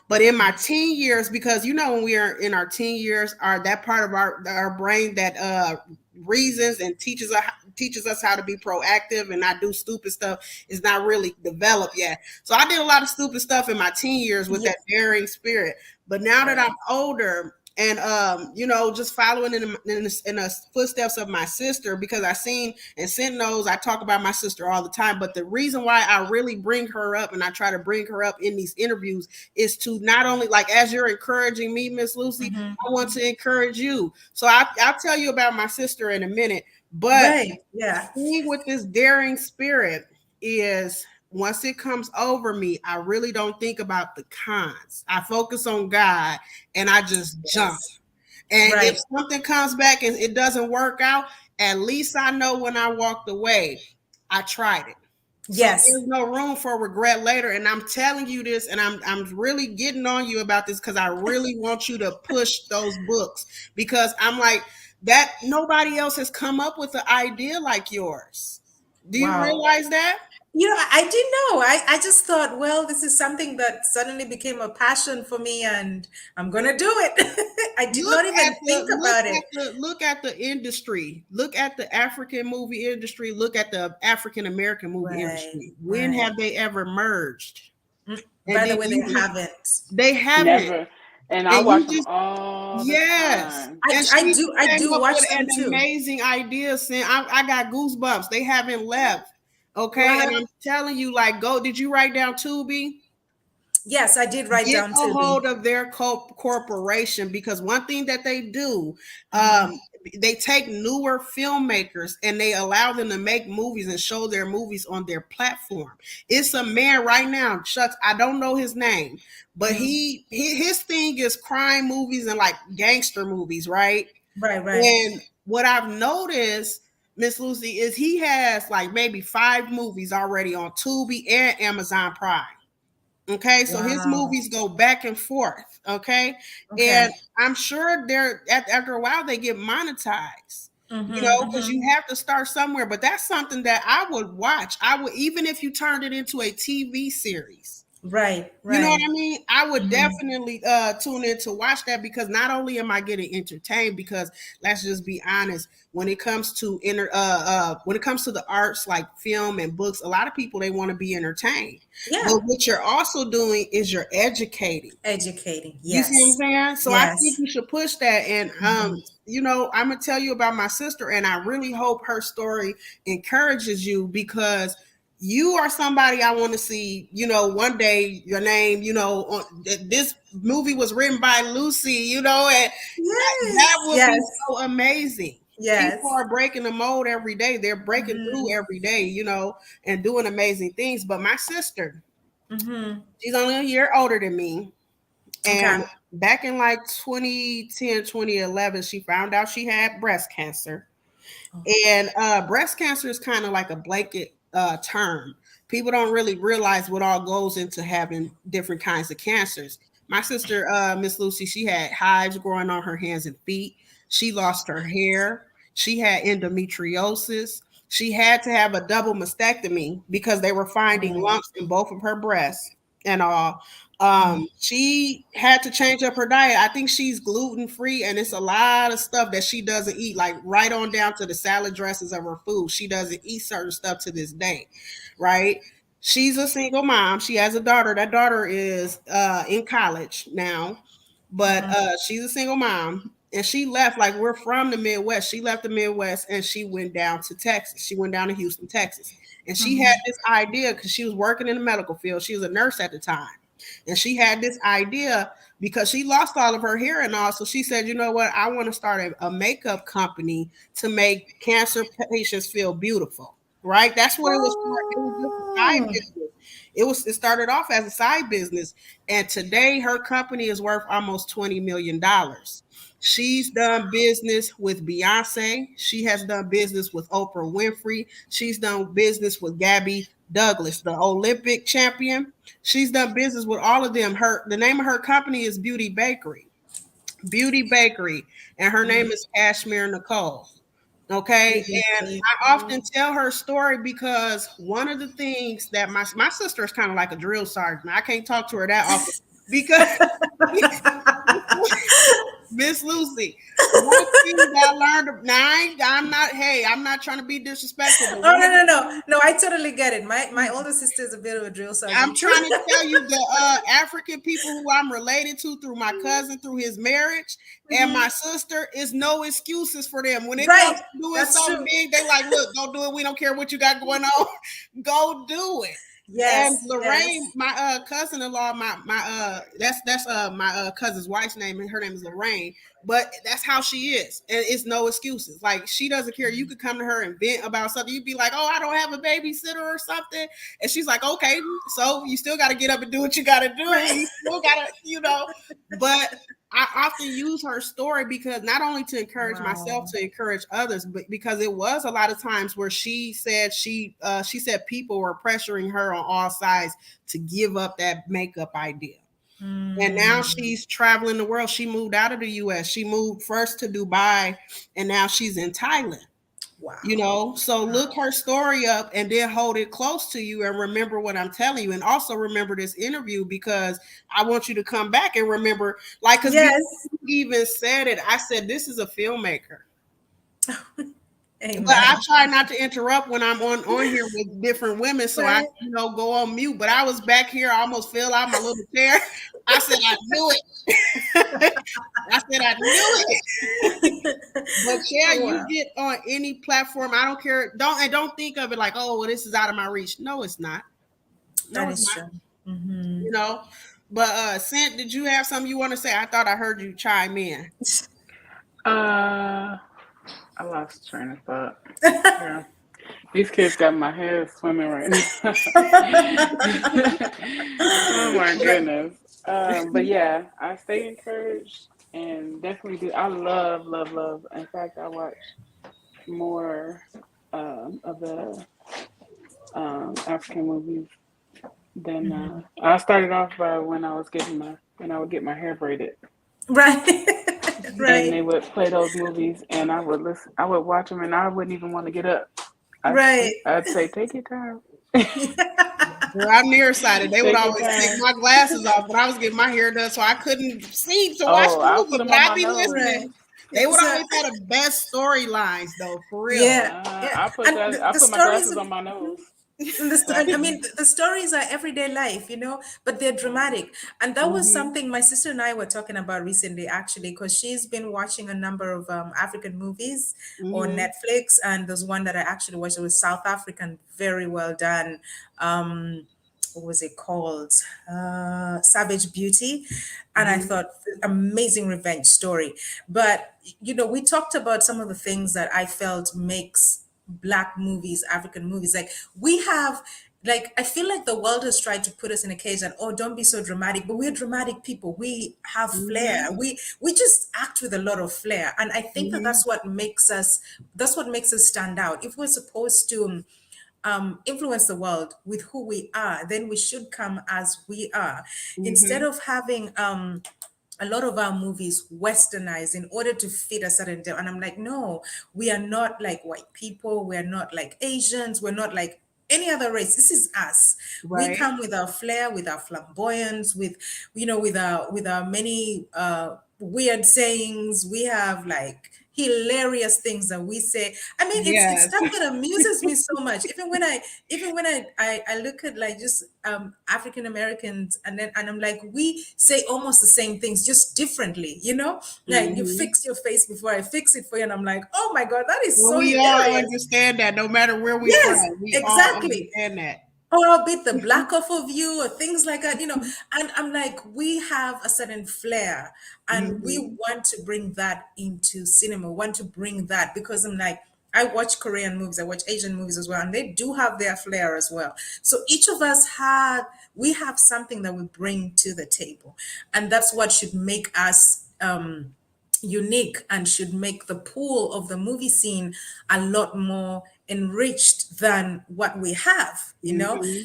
But in my teen years, because when we are in our teen years, are that part of our brain that reasons and teaches us how to be proactive and not do stupid stuff is not really developed yet. So I did a lot of stupid stuff in my teen years with Yeah. that daring spirit. But now that I'm Right. older and just following in the footsteps of my sister, because I seen and Sin knows I talk about my sister all the time. But the reason why I really bring her up and I try to bring her up in these interviews is to not only, like, as you're encouraging me, Miss Lucy, Hmm. I want to encourage you. So I'll tell you about my sister in a minute. But Right. Yeah. thing with this daring spirit is once it comes over me, I really don't think about the cons. I focus on God and I just jump. Yes. And if Right. something comes back and it doesn't work out, at least I know when I walked away, I tried it. So Yes. there's no room for regret later. And I'm telling you this, and I'm really getting on you about this because I really want you to push those books, because I'm like, that nobody else has come up with an idea like yours. Do you Wow. realize that? I didn't know. I just thought, well, this is something that suddenly became a passion for me and I'm gonna do it. I did not even think about it. Look at the industry. Look at the African movie industry. Look at the African American movie Right. industry. When Right. have they ever merged? And By the then way, they haven't. they haven't. Never. And I And watch you them just all the yes. time. And I she do just I came do up with watch an them too. amazing idea. Saying I got goosebumps. They haven't left. Okay. And What? I'm telling you, like, go. Did you write down Tubi? Yes, I did write Get down a Tubi. hold of their corporation, because one thing that they do, Hmm. they take newer filmmakers and they allow them to make movies and show their movies on their platform. It's a man right now, shucks, I don't know his name, but his thing is crime movies and like gangster movies, right? Right, right. And what I've noticed, Miss Lucy, is he has like maybe 5 movies already on Tubi and Amazon Prime. Okay, so his Wow. movies go back and forth. Okay, Okay. and I'm sure they're after a while they get monetized. Mm-hmm, Because mm-hmm. you have to start somewhere. But that's something that I would watch. I would, even if you turned it into a TV series. Right. You know what Right. I mean? I would Mhm. definitely tune in to watch that, because not only am I getting entertained, because let's just be honest, when it comes to when it comes to the arts like film and books, a lot of people, they want to be entertained. But Yeah. what you're also doing is you're educating. Educating. You see what I'm Yes. saying? So I think Yes. you should push that. And Mhm. I'm gonna tell you about my sister, and I really hope her story encourages you, because you are somebody I want to see. One day your name. This movie was written by Lucy. And that Yes. would be Yes. so amazing. People Yes. are breaking the mold every day. They're breaking through Mhm. every day. And doing amazing things. But my sister, Mhm. she's only a year older than me. And Okay. back in like 2010, 2011, she found out she had breast cancer. And breast cancer is kind of like a blanket term. People don't really realize what all goes into having different kinds of cancers. My sister, Miss Lucy, she had hives growing on her hands and feet. She lost her hair. She had endometriosis. She had to have a double mastectomy because they were finding Oh. lumps in both of her breasts and all. Mm. She had to change up her diet. I think she's gluten free, and it's a lot of stuff that she doesn't eat, like right on down to the salad dressings of her food. She doesn't eat certain stuff to this day, right? She's a single mom. She has a daughter. That daughter is in college now, but Mhm. she's a single mom. And she left, like, we're from the Midwest. She left the Midwest and she went down to Texas. She went down to Houston, Texas. And she had Mhm. this idea because she was working in the medical field. She was a nurse at the time. And she had this idea because she lost all of her hair and all. So she said, you know what? I want to start a makeup company to make cancer patients feel beautiful. Right? That's what it was for. It was just a side Oh. business. It started off as a side business. And today her company is worth almost $20 million. She's done business with Beyonce. She has done business with Oprah Winfrey. She's done business with Gabby Douglas, the Olympic champion. She's done business with all of them. The name of her company is Beauty Bakery. Beauty Bakery. And her name is Cashmere Nicole. Okay. Beauty And I often bakery. tell her story because one of the things that my sister is kind of like a drill sergeant. I can't talk to her that often because Miss Lucy, one thing that I learned. Now, I'm not trying to be disrespectful, but Oh, one no, of the no, no, no! I totally get it. My older sister is a bit of a drill I'm sergeant too. trying to tell you, the African people who I'm related to through my cousin, through his marriage, and my Mhm. sister, is no excuses for them. When it comes Right. to doing That's something true. big, they like, look, go do it. We don't care what you got going on. Go do it. And Yes. Lorraine, Yes. my cousin-in-law, my that's my cousin's wife's name, and her name is Lorraine. But that's how she is, and it's no excuses. Like, she doesn't care. You could come to her and vent about something. You'd be like, "Oh, I don't have a babysitter or something," and she's like, "Okay, so you still got to get up and do what you got to do. Right. You still got to. But I often use her story because not only to encourage myself, Wow. to encourage others, but because it was a lot of times where she said people were pressuring her on all sides to give up that makeup idea. And now Mm. she's traveling the world. She moved out of the US. She moved first to Dubai, and now she's in Thailand. Wow. So look Wow. her story up and then hold it close to you and remember what I'm telling you. And also remember this interview, because I want you to come back and remember, like, because before Yes. you even said it, I said, this is a filmmaker. But I Amen. try not to interrupt when I'm on here with different women, so I Right. go on mute. But I was back here, I almost fell out my little chair. I said I knew it. I said I knew it. But yeah, you Wow. get on any platform. I don't care. Don't think of it like, oh, well, this is out of my reach. No, it's not. No, That it's is not. true. Hmm. You know. But Cent, did you have something you want to say? I thought I heard you chime in. I lost train of thought. Yeah. These kids got my head swimming right now. Oh my goodness. But yeah, I stay encouraged and definitely do. I love, love, love. In fact, I watch more of the African movies than I started off by when I would get my hair braided. Right. And Right. they would play those movies, and I would watch them, and I wouldn't even want to get up. Right. I'd say, take your time. Girl, I'm nearsighted. They would Take your always take time. my glasses off when I was getting my hair done, so I couldn't see to watch Oh, the I'll put movie. them But on I'd my be nose. Right. listening. They would So always have the best storylines, though, for real. yeah, yeah, I put and that. I the put my stories. glasses on my nose And so I I can. mean, the stories are everyday life, but they're dramatic. And that was Hmm. something my sister and I were talking about recently, actually, because she's been watching a number of African movies on Hmm. Netflix. And there's one that I actually watched. It was South African, very well done. What was it called? Savage Beauty. And I Hmm. thought, amazing revenge story. But, we talked about some of the things that I felt makes Black movies, African movies. Like we have, like, I feel like the world has tried to put us in a cage and, oh, don't be so dramatic, but we're dramatic people. We have Hmm. flair. We just act with a lot of flair. And I think that Hmm. that's what makes us stand out. If we're supposed to influence the world with who we are, then we should come as we are, instead Hmm. of having a lot of our movies westernized in order to fit a certain and I'm like, no, we are not like white people, we're not like Asians, we're not like any other race. This is us. We Right. come with our flair, with our flamboyance, with with our many weird sayings. We have like hilarious things that we say. I mean, it's Yes. stuff that amuses me so much. Even when I look at like just African Americans, and I'm like, we say almost the same things, just differently, Like, you Hmm. fix your face before I fix it for you, and I'm like, oh my God, that is Well, so we all hilarious. understand that no matter where we from, Yes, we all exactly. understand that. Or I'll beat the black off of you or things like that. And I'm like, we have a certain flair and we Hmm. want to bring that into cinema, want to bring that because I'm like, I watch Korean movies, I watch Asian movies as well, and they do have their flair as well. So each of us we have something that we bring to the table. And that's what should make us unique and should make the pool of the movie scene a lot more enriched than what we have. Hmm.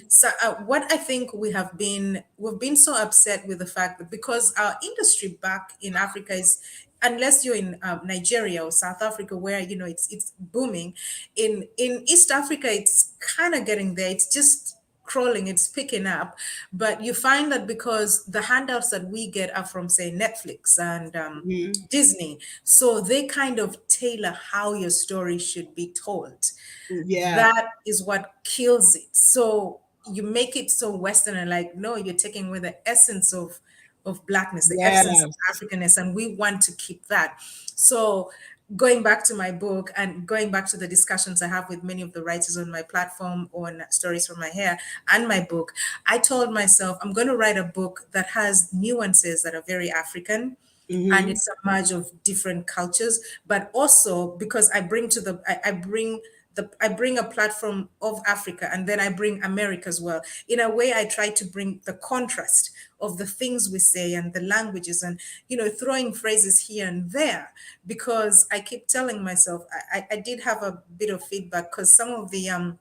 So what I think we've been so upset with the fact that because our industry back in Africa is, unless you're in Nigeria or South Africa where it's booming, in East Africa it's kind of getting there, it's just crawling, it's picking up. But you find that because the handouts that we get are from, say, Netflix and Hmm. Disney, so they kind of tailor how your story should be told. Yeah. That is what kills it. So you make it so Western and like, no, you're taking away the essence of blackness, the essence of Yes. Africanness, and we want to keep that. So going back to my book and going back to the discussions I have with many of the writers on my platform on Stories from My Hair and my book, I told myself I'm going to write a book that has nuances that are very African, and Hmm. it's a merge of different cultures, but also because I bring a platform of Africa, and then I bring America as well. In a way, I try to bring the contrast of the things we say and the languages, and throwing phrases here and there, because I keep telling myself I did have a bit of feedback because some of the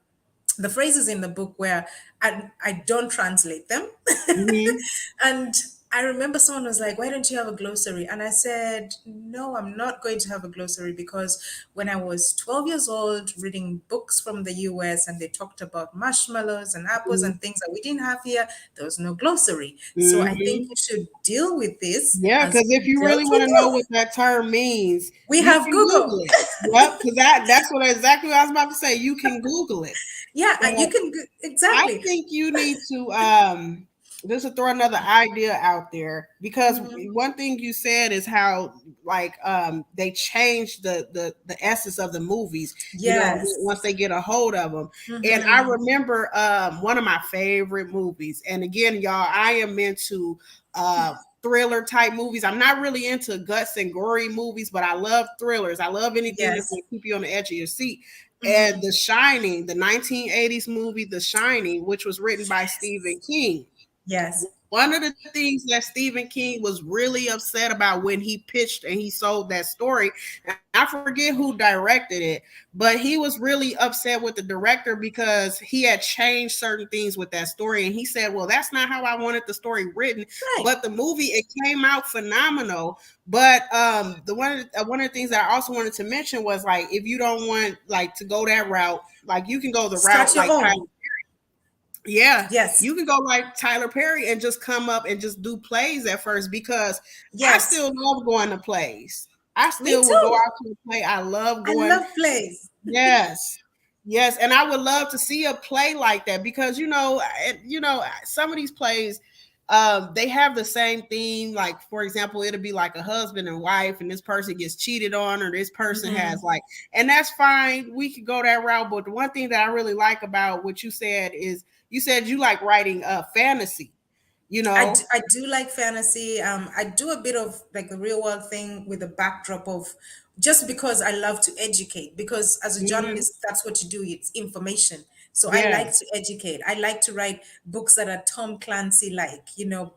phrases in the book where I don't translate them. Hmm. And I remember someone was like, why don't you have a glossary? And I said, no, I'm not going to have a glossary because when I was 12 years old, reading books from the US and they talked about marshmallows and apples and things that we didn't have here, there was no glossary. So I think Hmm. you should deal with this Yeah, as because if we you dealt really with want to know what this. that term means, We you have can Google Google. it. Yep, because that's what exactly what I was about to say. You can Google it. Yeah, and you But can, I exactly. think you need to just to throw another idea out there because Mhm. one thing you said is how like they changed the essence of the movies, Yes. once they get a hold of them. And I Hmm. remember one of my favorite movies, and again, y'all, I am into thriller type movies. I'm not really into guts and gory movies, but I love thrillers. I love anything that's Yes. going to keep you on the edge of your seat. And Hmm. The Shining, the 1980s movie The Shining, which was written by Stephen King. Yes. One of the things that Stephen King was really upset about when he pitched and he sold that story, and I forget who directed it, but he was really upset with the director because he had changed certain things with that story. And he said, well, that's not how I wanted the story written. Right. But the movie, it came out phenomenal. But one of the things that I also wanted to mention was like, if you don't want like to go that route, like you can go the route Start your like own. Yeah, Yes, you can go like Tyler Perry and just come up and just do plays at first because I yes. still love going to plays. I Me still will go too. out to a play. I love I going. love plays. Yes. Yes, and I would love to see a play like that because some of these plays they have the same theme. Like for example, it'll be like a husband and wife and this person gets cheated on or this person has Mhm. like, and that's fine. We could go that route, but the one thing that I really like about what you said is you said you like writing fantasy, you know. I do like fantasy. I do a bit of like the real world thing with the backdrop of just because I love to educate. Because as a Mhm. journalist, that's what you do. It's information. So I like Yes. to educate. I like to write books that are Tom Clancy like,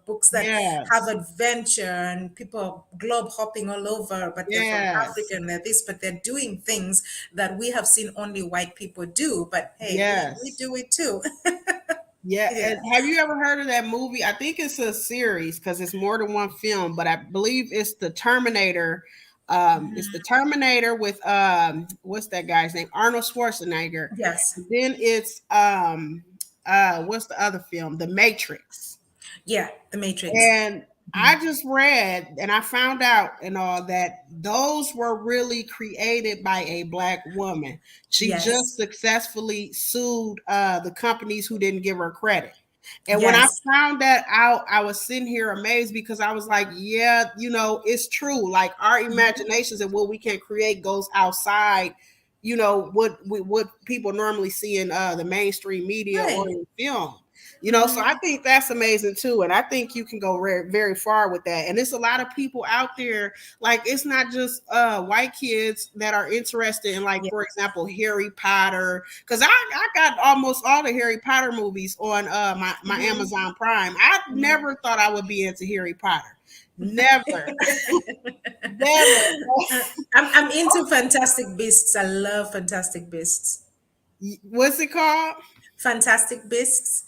books that have Yes. adventure and people are globe hopping all over, but they're from Yes. Africa and they're this, but they're doing things that we have seen only white people do. But hey, we Yes. do it too. Yeah, Yeah. and have you ever heard of that movie? I think it's a series because it's more than one film, but I believe it's the Terminator. It's the Terminator with what's that guy's name? Arnold Schwarzenegger. Yes. And then it's what's the other film? The Matrix. Yeah. The Matrix. And I just read and I found out and all that those were really created by a black woman. She just Yes. successfully sued the companies who didn't give her credit. And when I Yes. found that out, I was sitting here amazed because I was like, yeah, it's true. Like our imaginations and what we can create goes outside, what people normally see in the mainstream media or Right. in film. So I Hmm. think that's amazing too. And I think you can go very, very far with that. And there's a lot of people out there, like it's not just white kids that are interested in, like, Yeah. for example, Harry Potter. Because I got almost all the Harry Potter movies on my Hmm. Amazon Prime. I never thought I would be into Harry Potter. Never. Never. I'm into Fantastic Beasts. I love Fantastic Beasts. What's it called? Fantastic Beasts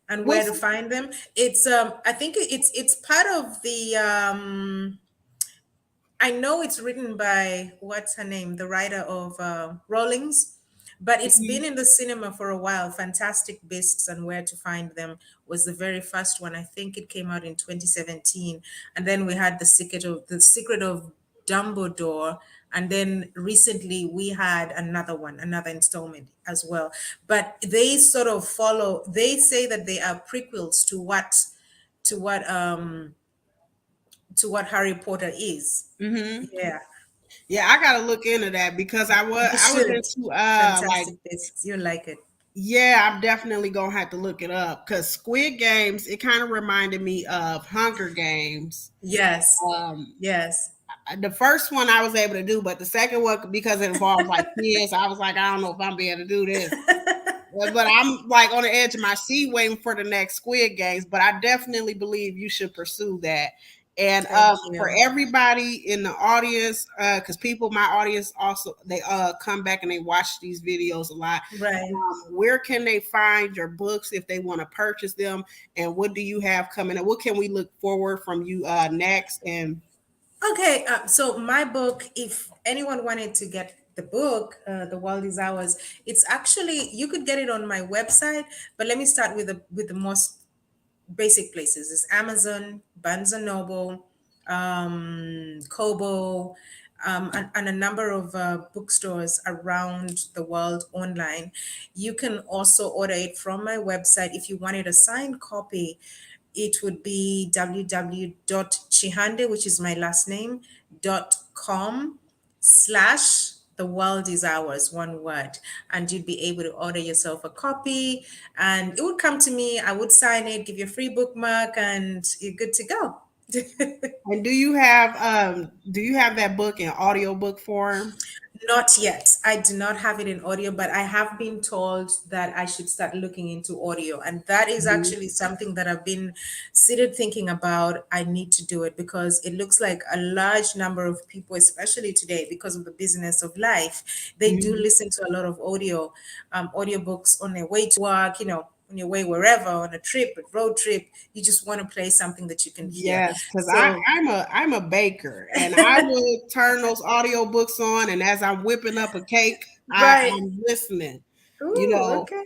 and where What's to find them. It's I think it's part of the I know it's written by what's her name, the writer of Rawlings, but it's been in the cinema for a while. Fantastic Beasts and Where to Find Them was the very first one. I think it came out in 2017, and then we had the Secret of Dumbledore, and then recently we had another one, another installment as well. But they sort of follow. They say that they are prequels to what um to what Harry Potter is. mm-hmm. Yeah, Yeah, I gotta look into that because you I was should. into like, Fantastic Beasts. You like it. yeah, I'm definitely gonna have to look it up because Squid Games, it kind of reminded me of Hunger Games. Yes. Um, Yes. the first one I was able to do, but the second one, because it involves like kids, I was like, I don't know if I'm be able to do this. But I'm like on the edge of my seat waiting for the next Squid Games. But I definitely believe you should pursue that. And Thank for you. everybody in the audience, because people, my audience also, they come back and they watch these videos a lot. Right. Where can they find your books if they want to purchase them? And what do you have coming up? What can we look forward from you next? And Okay. So my book, if anyone wanted to get the book, The World Is Ours, it's actually you could get it on my website. But let me start with the most basic places. It's Amazon, Barnes and Noble, Kobo, and a number of bookstores around the world online. You can also order it from my website. If you wanted a signed copy, it would be www.chihande, which is my last name, .com/. The world is ours, one word, and you'd be able to order yourself a copy, and it would come to me. I would sign it, give you a free bookmark, and you're good to go. and do you have that book in audiobook form? Not yet. I do not have it in audio, but I have been told that I should start looking into audio. And that is actually something that I've been seated thinking about. I need to do it because it looks like a large number of people, especially today, because of the business of life, they do Mhm. listen to a lot of audiobooks on their way to work, on your way wherever, on a trip, a road trip. You just want to play something that you can hear. Yes, because So, I'm a baker and I will turn those audiobooks on, and as I'm whipping up a cake, right. I'm listening. You Ooh, know, okay.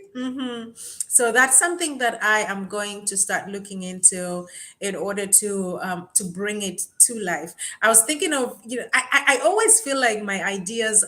So that's something that I am going to start looking into in order to bring it to life. I was thinking of, I always feel like my ideas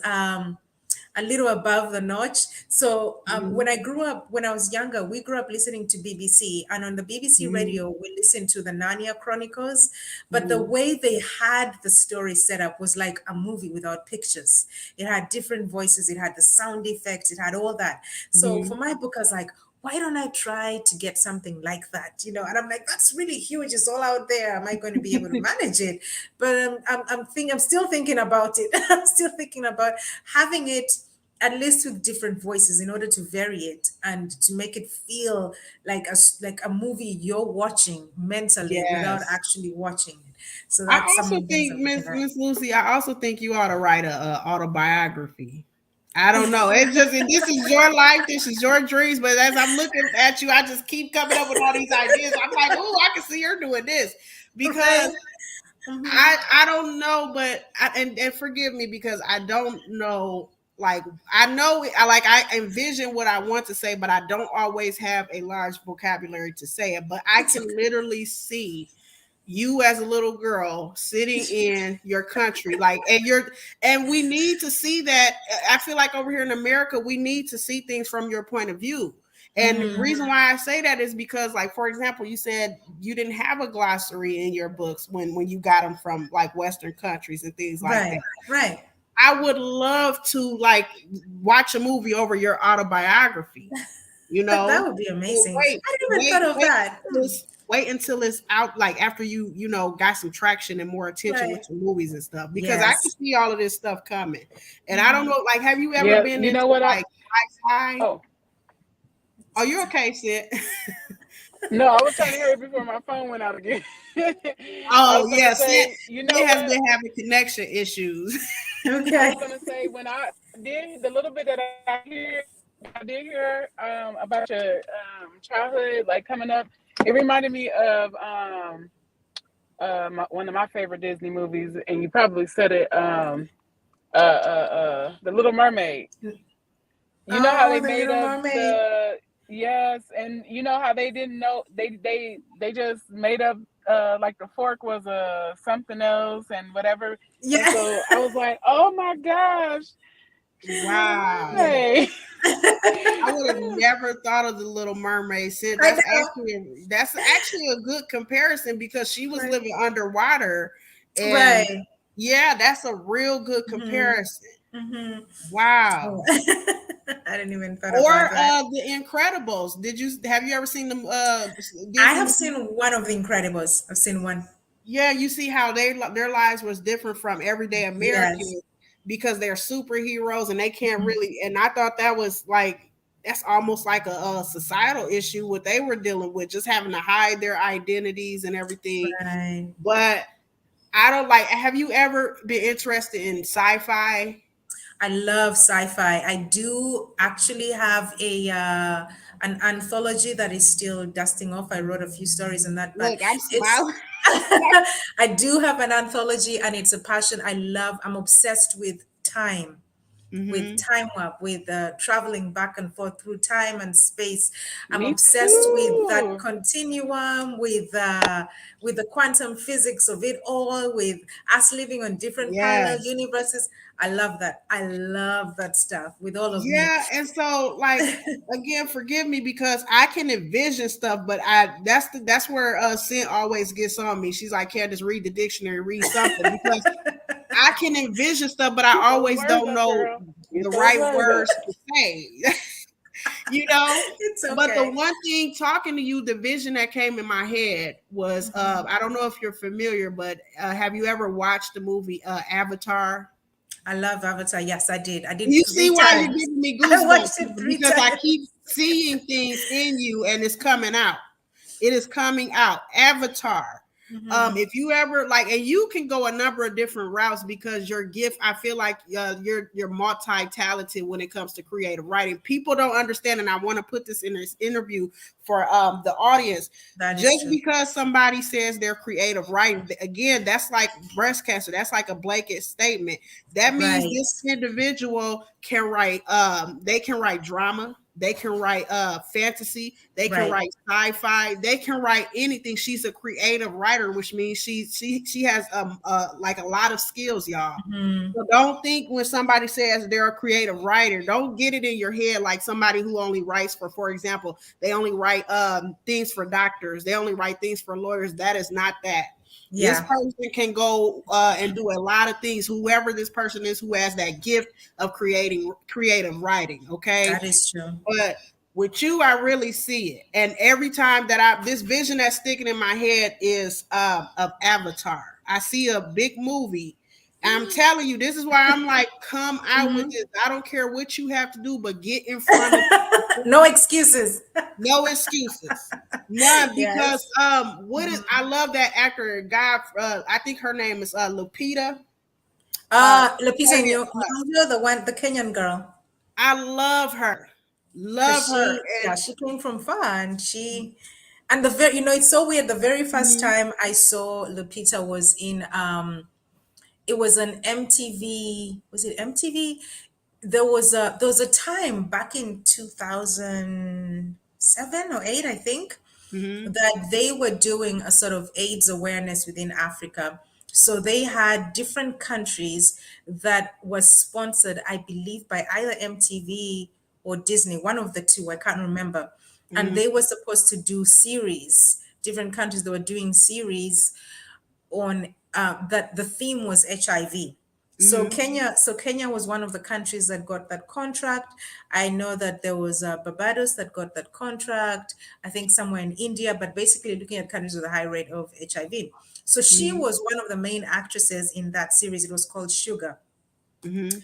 a little above the notch. So Mhm. when I grew up, when I was younger, we grew up listening to BBC, and on the BBC Mhm. radio, we listened to the Narnia Chronicles. But the Mhm. way they had the story set up was like a movie without pictures. It had different voices, it had the sound effects, it had all that. So for Mhm. my book, I was like, why don't I try to get something like that? And I'm like, that's really huge. It's all out there. Am I going to be able to manage it? But I'm still thinking about it. I'm still thinking about having it at least with different voices in order to vary it and to make it feel like like a movie you're watching mentally without Yes. actually watching it. So I that's some of also the things think, I'm looking at. Miss Lucy, I also think you ought to write a autobiography. I don't know. It's just, and this is your life, this is your dreams. But as I'm looking at you, I just keep coming up with all these ideas. I'm like, oh, I can see her doing this because Right. Hmm. I don't know, but and forgive me because I don't know. Like I know, I envision what I want to say, but I don't always have a large vocabulary to say it. But I It's can okay. literally see you as a little girl sitting in your country, like, and we need to see that. I feel like over here in America we need to see things from your point of view. And the Hmm. reason why I say that is because, like, for example, you said you didn't have a glossary in your books when you got them from like Western countries and things like that. Right. Right. I would love to like watch a movie over your autobiography, you That know. would be But amazing. I didn't even thought of that. wait until it's out, like after got some traction and more attention Right. with your movies and stuff, because I can Yes. see all of this stuff coming. And I don't know, like, have you ever Yeah, been you into know what I like sci-fi? oh Oh, you're okay, Sid. no, I was trying to hurry before my phone went out again. I Oh was gonna yeah, Sid, say, you know Sid has what? been having connection issues. I Okay. was gonna say when I did the little bit that I did hear about your childhood, like coming up, it reminded me of one of my favorite Disney movies, and you probably said it, the Little Mermaid. You know how Oh, they the made Little up Mermaid. the yes, and you know how they didn't know they just made up like the fork was something else and whatever. And Yeah. so I was like, oh my gosh, she's a little Yeah. Wow. mermaid. I would have never thought of the Little Mermaid. Sid, I know. that's actually a good comparison because she was Right. living underwater, and Right. yeah, that's a real good Hmm. comparison. Hmm. Wow. Oh. I didn't even thought about Or that. the Incredibles. Have you ever seen them I Disney have movies? seen one of the Incredibles. I've seen one. Yeah, you see how their lives was different from everyday Yes. Americans because they're superheroes and they can't Mhm. really. And I thought that was like that's almost like a societal issue what they were dealing with, just having to hide their identities and everything. Right. But I don't like. Have you ever been interested in sci-fi? I love sci-fi. I do actually have a an anthology that is still dusting off. I wrote a few stories on that, but Look, I'm it's smiling. I do have an anthology and it's a passion. I'm obsessed with Hmm. time warp, with traveling back and forth through time and space. I'm Me obsessed with that too. continuum, with the quantum physics of it all, with us living on different parallel Yes. universes. I love that. I love that stuff with all of me. Yeah, and so like again, forgive me because I can envision stuff, but that's where Sin always gets on me. She's like, "Can't just read the dictionary, read something," because I can envision stuff, but I Get those always words don't up, know girl. the Get those right words up. words to say. you know. It's But the okay. one thing talking to you, the vision that came in my head was I don't know if you're familiar, but have you ever watched the movie Avatar? I love Avatar. Yes, I did. I did You see three why you're times. giving me I watched goosebumps it three because I keep times. seeing things in you and it's coming out. It is coming out. Avatar. Mhm. If you ever like, and you can go a number of different routes because your gift, I feel like you're multi-talented when it comes to creative writing. People don't understand, and I want to put this in this interview for the audience. That is Just true. because somebody says they're creative writing, again, that's like breast cancer. That's like a blanket statement. That means Right. this individual can write. They can write drama. they can write fantasy, they can Right. write sci-fi, they can write anything. She's a creative writer, which means she has like a lot of skills, y'all. Mhm. So don't think when somebody says they're a creative writer, don't get it in your head like somebody who only writes for example, they only write things for doctors, they only write things for lawyers. That is not that. This Yeah, person can go and do a lot of things. Whoever this person is who has that gift of creating creative writing, okay? that is true. But with you, I really see it. And every time that I this vision that's sticking in my head is of Avatar. I see a big movie. And I'm telling you, this is why I'm like, come out with Mhm. this. I don't care what you have to do, but get in front of people. No excuses. No excuses. None, because Yes. what is Mhm. I love that actor guy. I think her name is Lupita. Lupita Octavia Nyong'o, the one, the Kenyan girl. I love her. Because Love her. she, And yeah, she came from far, and she, and the very, it's so weird. The very first mhm, time I saw Lupita was in, it was an MTV. Was it MTV? There was a time back in 2007 or 8, I think, mhm, that they were doing a sort of AIDS awareness within Africa. So they had different countries that was sponsored, I believe, by either MTV or Disney, one of the two, I can't remember. And mhm, they were supposed to do series, different countries that were doing series on that the theme was HIV. So mhm, Kenya was one of the countries that got that contract. I know that there was Barbados that got that contract. I think somewhere in India, but basically looking at countries with a high rate of HIV. So she mhm, was one of the main actresses in that series. It was called Sugar. mhm.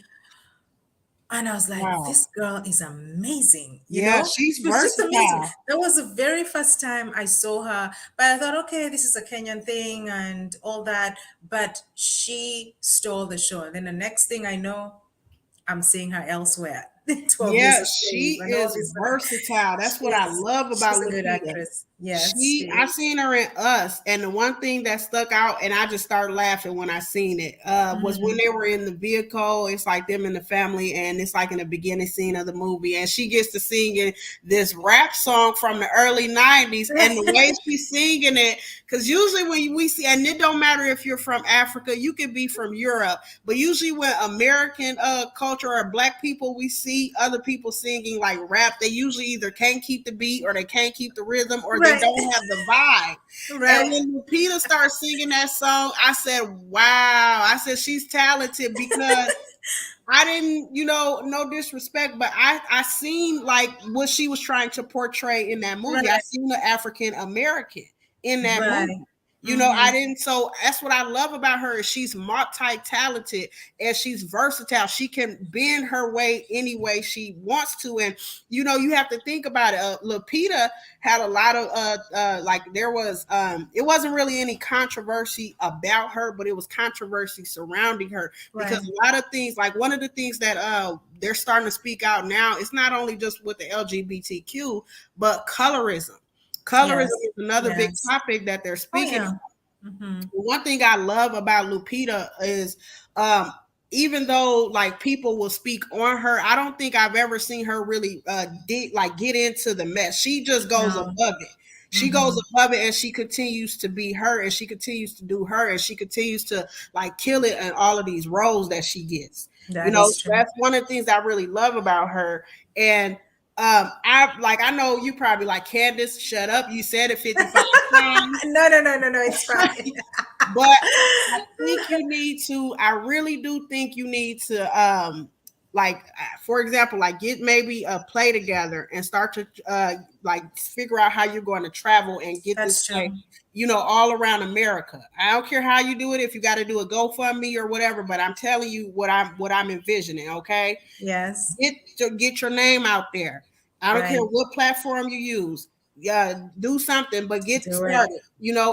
And I was like, Wow. this girl is amazing, Yeah, she's She was just amazing. versatile. That was the very first time I saw her. But I thought, okay, this is a Kenyan thing and all that. But she stole the show. And then the next thing I know, I'm seeing her elsewhere. 12 Years Yeah, a Slave she and all is this. versatile. That's what I love She's about a good Lupita. actress. Yes, she I is. seen her in Us, and the one thing that stuck out, and I just started laughing when I seen it, was when Mhm. they were in the vehicle. It's like them and the family, and it's like in the beginning scene of the movie, and she gets to singing this rap song from the early '90s, and the way she's singing it, because usually when we see, and it don't matter if you're from Africa, you could be from Europe, but usually when American culture or Black people, we see other people singing like rap, they usually either can't keep the beat or they can't keep the rhythm or they Right. don't have the vibe. And Right. when Lupita started singing that song, I said, wow. I said, she's talented because I didn't, no disrespect, but I seen like what she was trying to portray in that movie. I Right. seen the African American in that Right. movie. I Hmm. didn't. So that's what I love about her. Is she's multi-talented and she's versatile. She can bend her way any way she wants to. And you have to think about it. Lupita had a lot of like there was it wasn't really any controversy about her, but it was controversy surrounding her because Right. a lot of things, like one of the things that they're starting to speak out now, it's not only just with the LGBTQ, but colorism. Colorism Yes. is another big Yes. topic that they're Oh speaking. yeah. Hmm. One thing I love about Lupita is um even though like people will speak on her, I don't think I've ever seen her really like get into the mess. She just goes No. above it. She goes Hmm. above it and she continues to be her and she continues to do her and she continues to like kill it in all of these roles that she gets. That is So true. that's one of the things I really love about her. And I know you probably like, Candace, shut up. You said it 55 times. No, no, no, no, no. It's fine. But I think you need to, I really do think you need to, like, for example, like get maybe a play together and start to, like, figure out how you're going to travel and get this That's play, true. all around America. I don't care how you do it, if you got to do a GoFundMe or whatever, but I'm telling you what I'm envisioning, okay? Yes. Get your name out there. I don't care Right. what platform you use. Yeah, do something, but get Do it. started.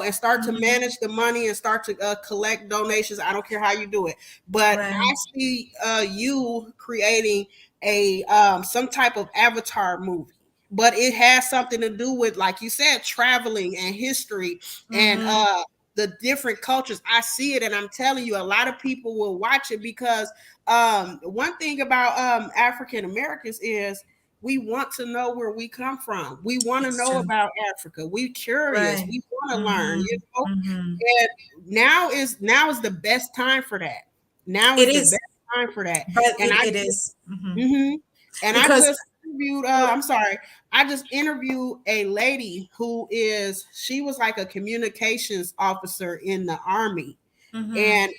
And start to Mhm. manage the money and start to collect donations. I don't care how you do it, but I Right. see you creating a some type of avatar movie. But it has something to do with, like you said, traveling and history and Hmm. the different cultures. I see it, and I'm telling you, a lot of people will watch it because one thing about African Americans is we want to know where we come from. We want to It's know true. about Africa. We curious. Right. We want to learn, Mm-hmm. you know. Mm-hmm. And now is the best time for that. Now It is the best is, time for that. but And I it just is. Mm-hmm. hmm and I Because just interviewed. oh, I'm sorry. I just interviewed a lady who is. She was like a communications officer in the army. mm-hmm. And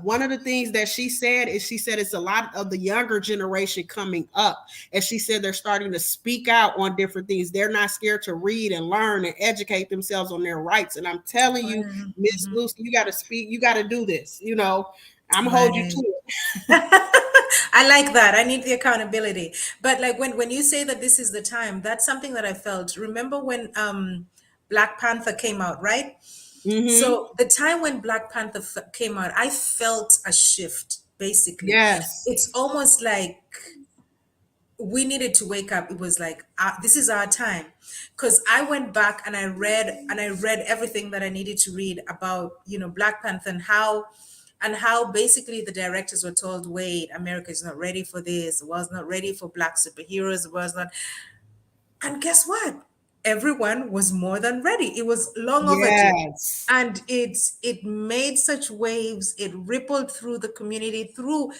one of the things that she said is she said it's a lot of the younger generation coming up. And she said they're starting to speak out on different things. They're not scared to read and learn and educate themselves on their rights. And I'm telling you, Miss Mm-hmm. Lucy, you got to speak. You got to do this. You know, I'm going to hold you Right. to it. I like that. I need the accountability. But like when you say that this is the time, that's something that I felt. Remember when Black Panther came out, right? Mm-hmm. So the time when Black Panther came out, I felt a shift basically. Yes. It's almost like we needed to wake up. It was like this is our time, because I went back and I read everything that I needed to read about Black Panther, and how basically the directors were told, wait, America is not ready for this, was not ready for black superheroes, was not. And guess what? Everyone was more than ready. It was long overdue. Yes. And it made such waves. It rippled through the community, through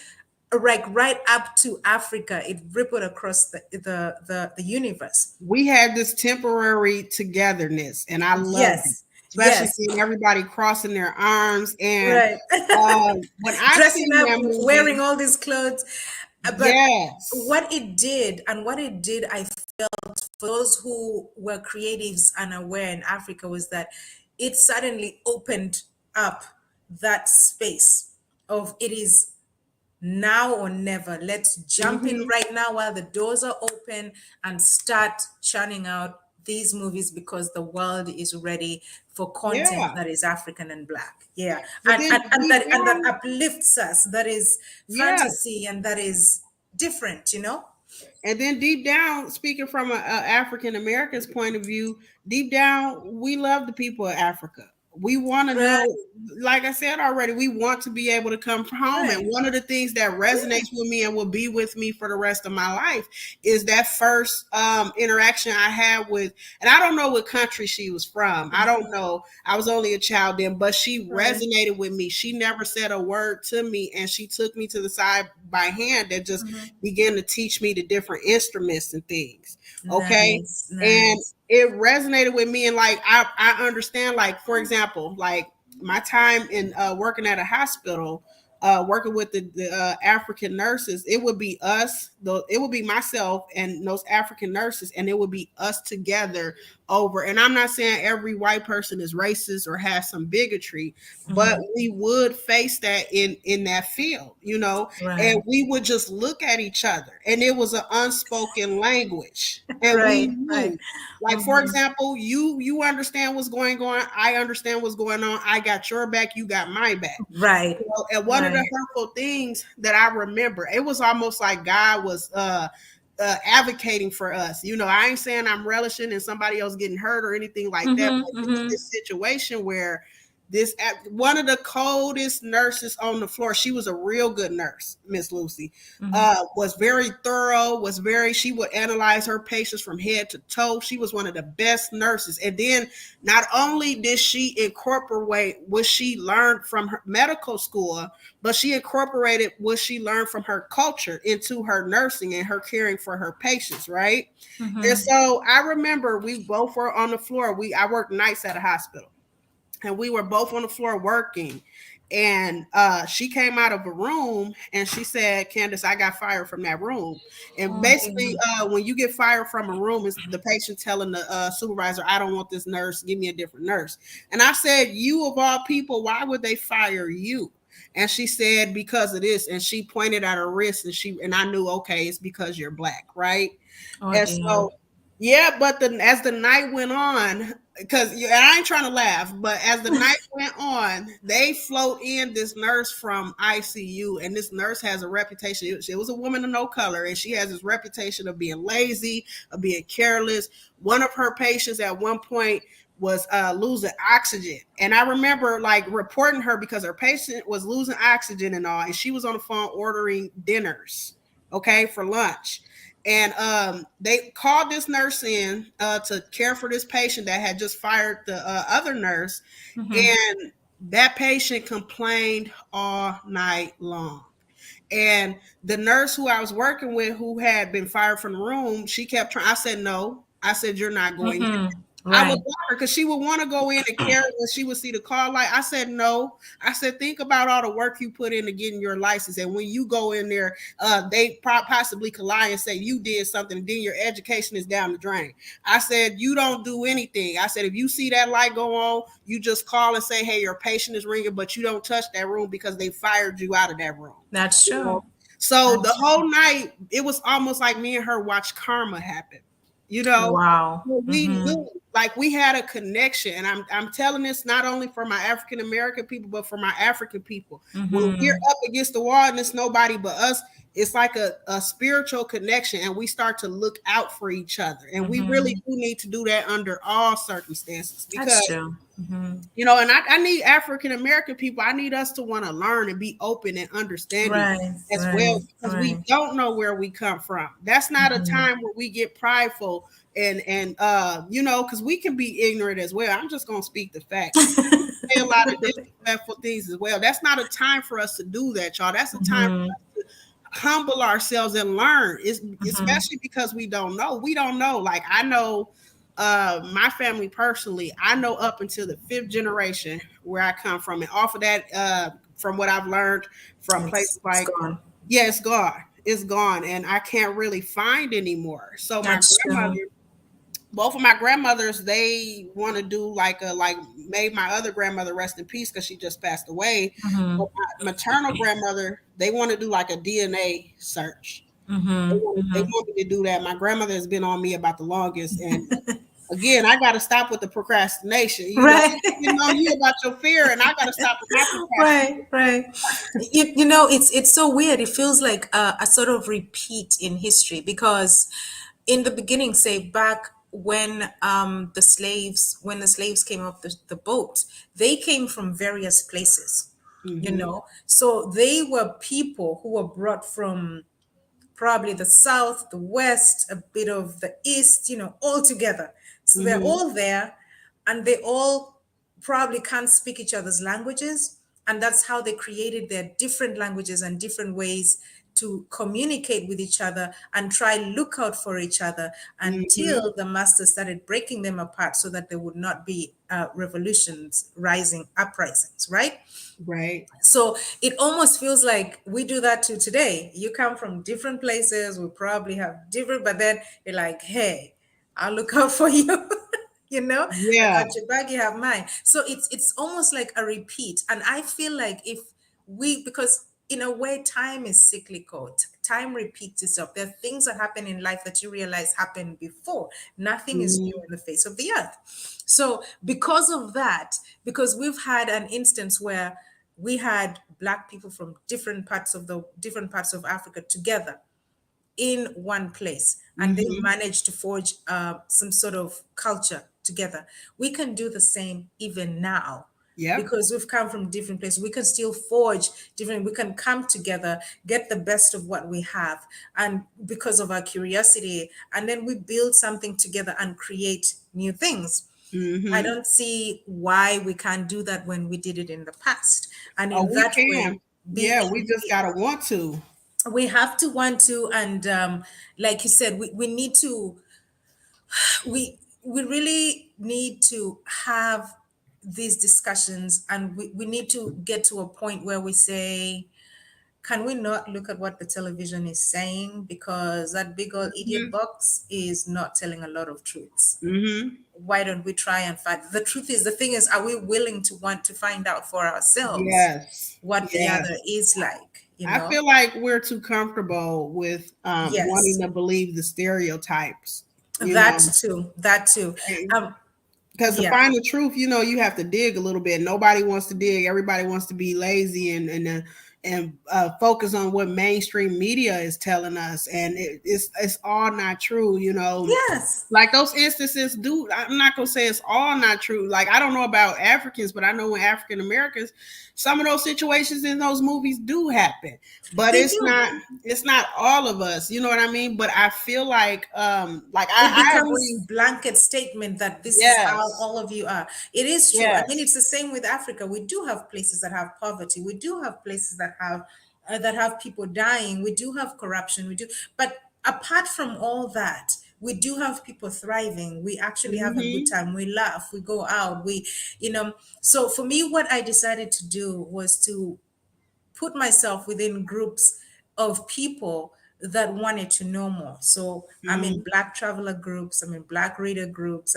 like right up to Africa. It rippled across the universe. We had this temporary togetherness, and I loved it, Yes. especially Yes. seeing everybody crossing their arms. And Right. when I Dressing seen up, that wearing movie, all these clothes. But yes, what it did, I felt, for those who were creatives and aware in Africa, was that it suddenly opened up that space of it is now or never. Let's jump in hmm right now while the doors are open and start churning out these movies, because the world is ready for content yeah. that is African and black. Yeah. But then And deep that down, uplifts us, that is yeah. fantasy, and that is different, you know? And then deep down, speaking from a African American's point of view, deep down, we love the people of Africa. We want to Right, know, like I said already, we want to be able to come home. And right. one of the things that Yeah. resonates with me and will be with me for the rest of my life is that first interaction I had with, and I don't know what country she was from. I don't know. I was only a child then, but she Right. resonated with me. She never said a word to me, and she took me to the side by hand and just Mhm. began to teach me the different instruments and things. Okay. Nice, And nice. it resonated with me. And like, I understand, like, for example, like my time in working at a hospital, working with the African nurses, it would be us, it would be myself and those African nurses, and it would be us together over. And I'm not saying every white person is racist or has some bigotry, but Mhm. we would face that in that field, you know, and Right. we would just look at each other, and it was an unspoken language, and we Right, right. knew, like, for Mhm. example, you understand what's going on, I understand what's going on, I got your back, you got my back. Right, And one of the right. hurtful things that I remember, it was almost like God was advocating for us. You know, I ain't saying I'm relishing in somebody else getting hurt or anything like that, Mhm, but it was mhm, this situation where one of the coldest nurses on the floor, she was a real good nurse, Miss Lucy, mhm, was very thorough, she would analyze her patients from head to toe. She was one of the best nurses. And then not only did she incorporate what she learned from her medical school, but she incorporated what she learned from her culture into her nursing and her caring for her patients, right? And mhm, so I remember we both were on the floor. I worked nights at a hospital, and we were both on the floor working. And she came out of a room and she said, Candace, I got fired from that room. And oh basically, dear. when you get fired from a room, it's the patient telling the supervisor, I don't want this nurse, give me a different nurse. And I said, you of all people, why would they fire you? And she said, because of this. And she pointed at her wrist, and I knew, okay, it's because you're black, right? Oh And dear. so, yeah, but as the night went on, because and I ain't trying to laugh, but as the night went on, they float in this nurse from ICU, and this nurse has a reputation. It was a woman of no color, and she has this reputation of being lazy, of being careless. One of her patients at one point was losing oxygen, and I remember like reporting her because her patient was losing oxygen and all, and she was on the phone ordering dinners, okay, for lunch. And they called this nurse in to care for this patient that had just fired the other nurse, and that patient complained all night long. And the nurse who I was working with, who had been fired from the room, she kept trying. I said, no. I said, you're not going in. I would Right. block her because she would want to go in and care when she would see the call light. I said, no. I said, think about all the work you put into getting your license. And when you go in there, they possibly could lie and say you did something, and then your education is down the drain. I said, you don't do anything. I said, if you see that light go on, you just call and say, hey, your patient is ringing, but you don't touch that room because they fired you out of that room. That's You know? true. So the That's whole night, it was almost like me and her watched karma happen. You know, wow. we knew, like, we had a connection, and I'm telling this not only for my African American people, but for my African people. When we're up against the wall and it's nobody but us, it's like a spiritual connection, and we start to look out for each other. And we really do need to do that under all circumstances, That's because true. you know, and I need African American people. I need us to want to learn and be open and understanding Right. as Right. well, because we Right. don't know where we come from. That's not a time where we get prideful and you know, because we can be ignorant as well. I'm just gonna speak the facts. Say a lot of disrespectful things as well. That's not a time for us to do that, y'all. That's a time for us to humble ourselves and learn. It's especially because we don't know. We don't know. Like, I know my family personally, I know up until the fifth generation where I come from. And off of that, from what I've learned from places It's like, gone. yeah, it's gone. It's gone. And I can't really find anymore. So my That's grandmother, true. both of my grandmothers, they want to do like made my other grandmother rest in peace because she just passed away. But my maternal grandmother, they want to do like a DNA search. They want me to do that. My grandmother has been on me about the longest, and again, I got to stop with the procrastination. You know, Right. I'm getting on you about your fear, and I got to stop with my procrastination. Right, right. You know, it's so weird. It feels like a sort of repeat in history, because in the beginning, say back when the slaves came off the boat, they came from various places, you Mm-hmm. know. So they were people who were brought from probably the south, the west, a bit of the east, you know, all together. So they're Mm-hmm. all there, and they all probably can't speak each other's languages. And that's how they created their different languages and different ways to communicate with each other and try look out for each other Mm-hmm. until the master started breaking them apart so that there would not be revolutions, rising uprisings, right? Right. So it almost feels like we do that too today. You come from different places, we probably have different, but then you're like, hey, I'll look out for you. You know, I Yeah. got your back, you have mine. So it's almost like a repeat. And I feel like if we, because in a way, time is cyclical. Time repeats itself. There are things that happen in life that you realize happened before. Nothing is new Mm-hmm. in the face of the earth. So because of that, because we've had an instance where we had black people from different parts of Africa together in one place, and they Mm-hmm. managed to forge some sort of culture together. We can do the same even now, Yep. because we've come from different places. We can still forge different, we can come together, get the best of what we have, and because of our curiosity, and then we build something together and create new things. I Mm-hmm. don't see why we can't do that when we did it in the past. And Oh, in we that way, can. Yeah, we just be gotta want to. we have to want to, and like you said, we need to, we really need to have these discussions, and we need to get to a point where we say, can we not look at what the television is saying, because that big old idiot box is not telling a lot of truths. Mm-hmm. Why don't we try and find the truth? Is the thing is, are we willing to want to find out for ourselves Yes. what the other Yes. is like, you I know? feel like we're too comfortable with wanting Yes, to believe the stereotypes, you that know, too, that too. um because to yeah, find the truth, you know, you have to dig a little bit. Nobody wants to dig. Everybody wants to be lazy and focus on what mainstream media is telling us, and it's all not true. Yes. Like those instances do. I'm not gonna say it's all not true. Like I don't know about Africans, but I know when African Americans, some of those situations in those movies do happen. But They it's do. not all of us. You know what I mean? But I feel like It I becomes agree. blanket statement that this is how Yes. all of you are. It is true. I mean, Yes. it's the same with Africa. We do have places that have poverty. We do have places that have people dying. We do have corruption. We do, but apart from all that, we do have people thriving. We actually have a good Mm-hmm. time. We laugh. We go out. You know. So for me, what I decided to do was to put myself within groups of people that wanted to know more. So I'm in Mm-hmm. Black traveler groups, I'm in Black reader groups,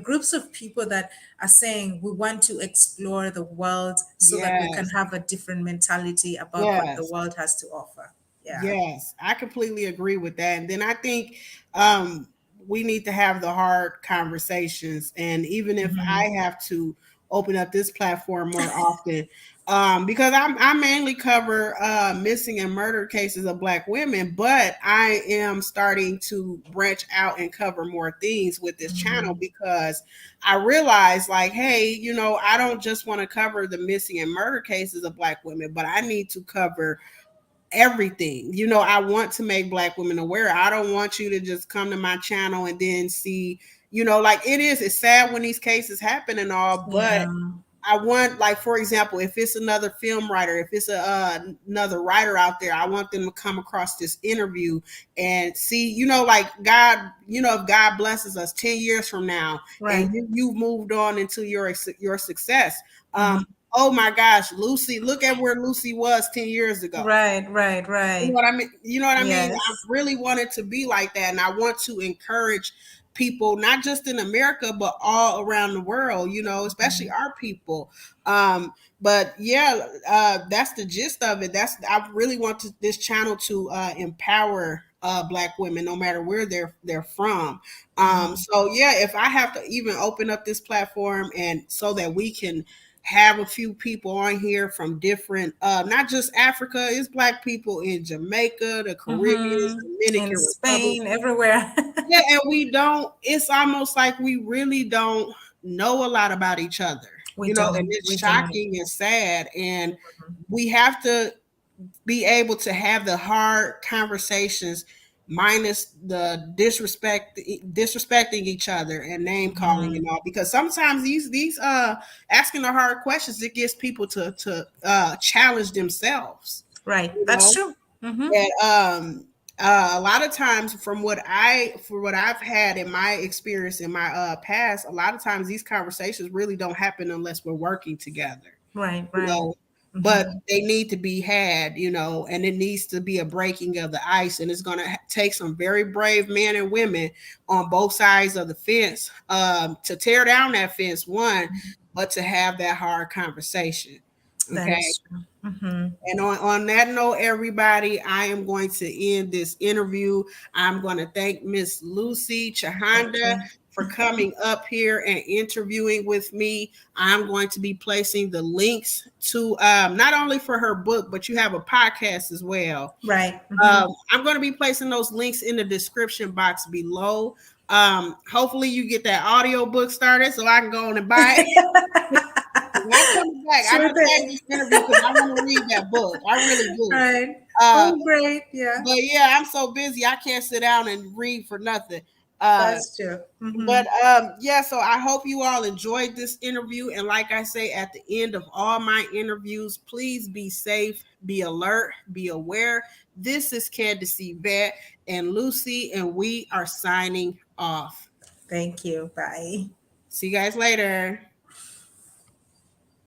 groups of people that are saying we want to explore the world so that we can Yes. have a different mentality about what the Yes. world has to offer. Yeah. Yes, I completely agree with that. And then I think um, we need to have the hard conversations. And even if I have to open up this platform more often, because I mainly cover missing and murder cases of Black women, but I am starting to branch out and cover more things with this channel because I realize, like, hey, I don't just want to cover the missing and murder cases of Black women, but I need to cover everything. I want to make Black women aware. I don't want you to just come to my channel and then see, like it's sad when these cases happen and all, but Yeah. I want, like, for example, if it's another film writer, if it's another writer out there, I want them to come across this interview and see, like God, if God blesses us 10 years from now and Right. you've moved on into your success. Oh my gosh, Lucy, look at where Lucy was 10 years ago. Right, right, You know right. what I mean? You know what I mean? I Yes. really want it to be like that. And I want to encourage people, not just in America, but all around the world, especially our people. But yeah, that's the gist of it. I really want this channel to empower Black women, no matter where they're from. So yeah, if I have to even open up this platform and so that we can have a few people on here from different not just Africa, it's Black people in Jamaica, the Caribbean, In Dominican Republic. Spain, everywhere. Yeah, and it's almost like we really don't know a lot about each other, We and don't. it's We don't. shocking and sad. And we have to be able to have the hard conversations minus the disrespecting each other and name calling and all, because sometimes these asking the hard questions, it gets people to challenge themselves, Right. you That's know true. and a lot of times for what I've had in my experience in my past, a lot of times these conversations really don't happen unless we're working together, Right, you right. know but they need to be had, and it needs to be a breaking of the ice, and it's going to take some very brave men and women on both sides of the fence to tear down that fence, one, but to have that hard conversation. That Okay. is true. Mm-hmm. And on that note, everybody, I am going to end this interview. I'm going to thank Miss Lucie Thank Chihandae you. for coming up here and interviewing with me. I'm going to be placing the links to not only for her book, but you have a podcast as well. Right. Mm-hmm. I'm going to be placing those links in the description box below. Hopefully, you get that audio book started so I can go on and buy it. When I'm coming back, I Sure done saved thing. this interview because I want to read that book. I really do. Right. Uh, Oh, great. Yeah, but yeah, I'm so busy I can't sit down and read for nothing. Uh, that's true. Mm-hmm. but yeah, so I hope you all enjoyed this interview. And like I say at the end of all my interviews, please be safe, be alert, be aware. This is Candace Vet and Lucy, and we are signing off. Thank you. Bye. See you guys later.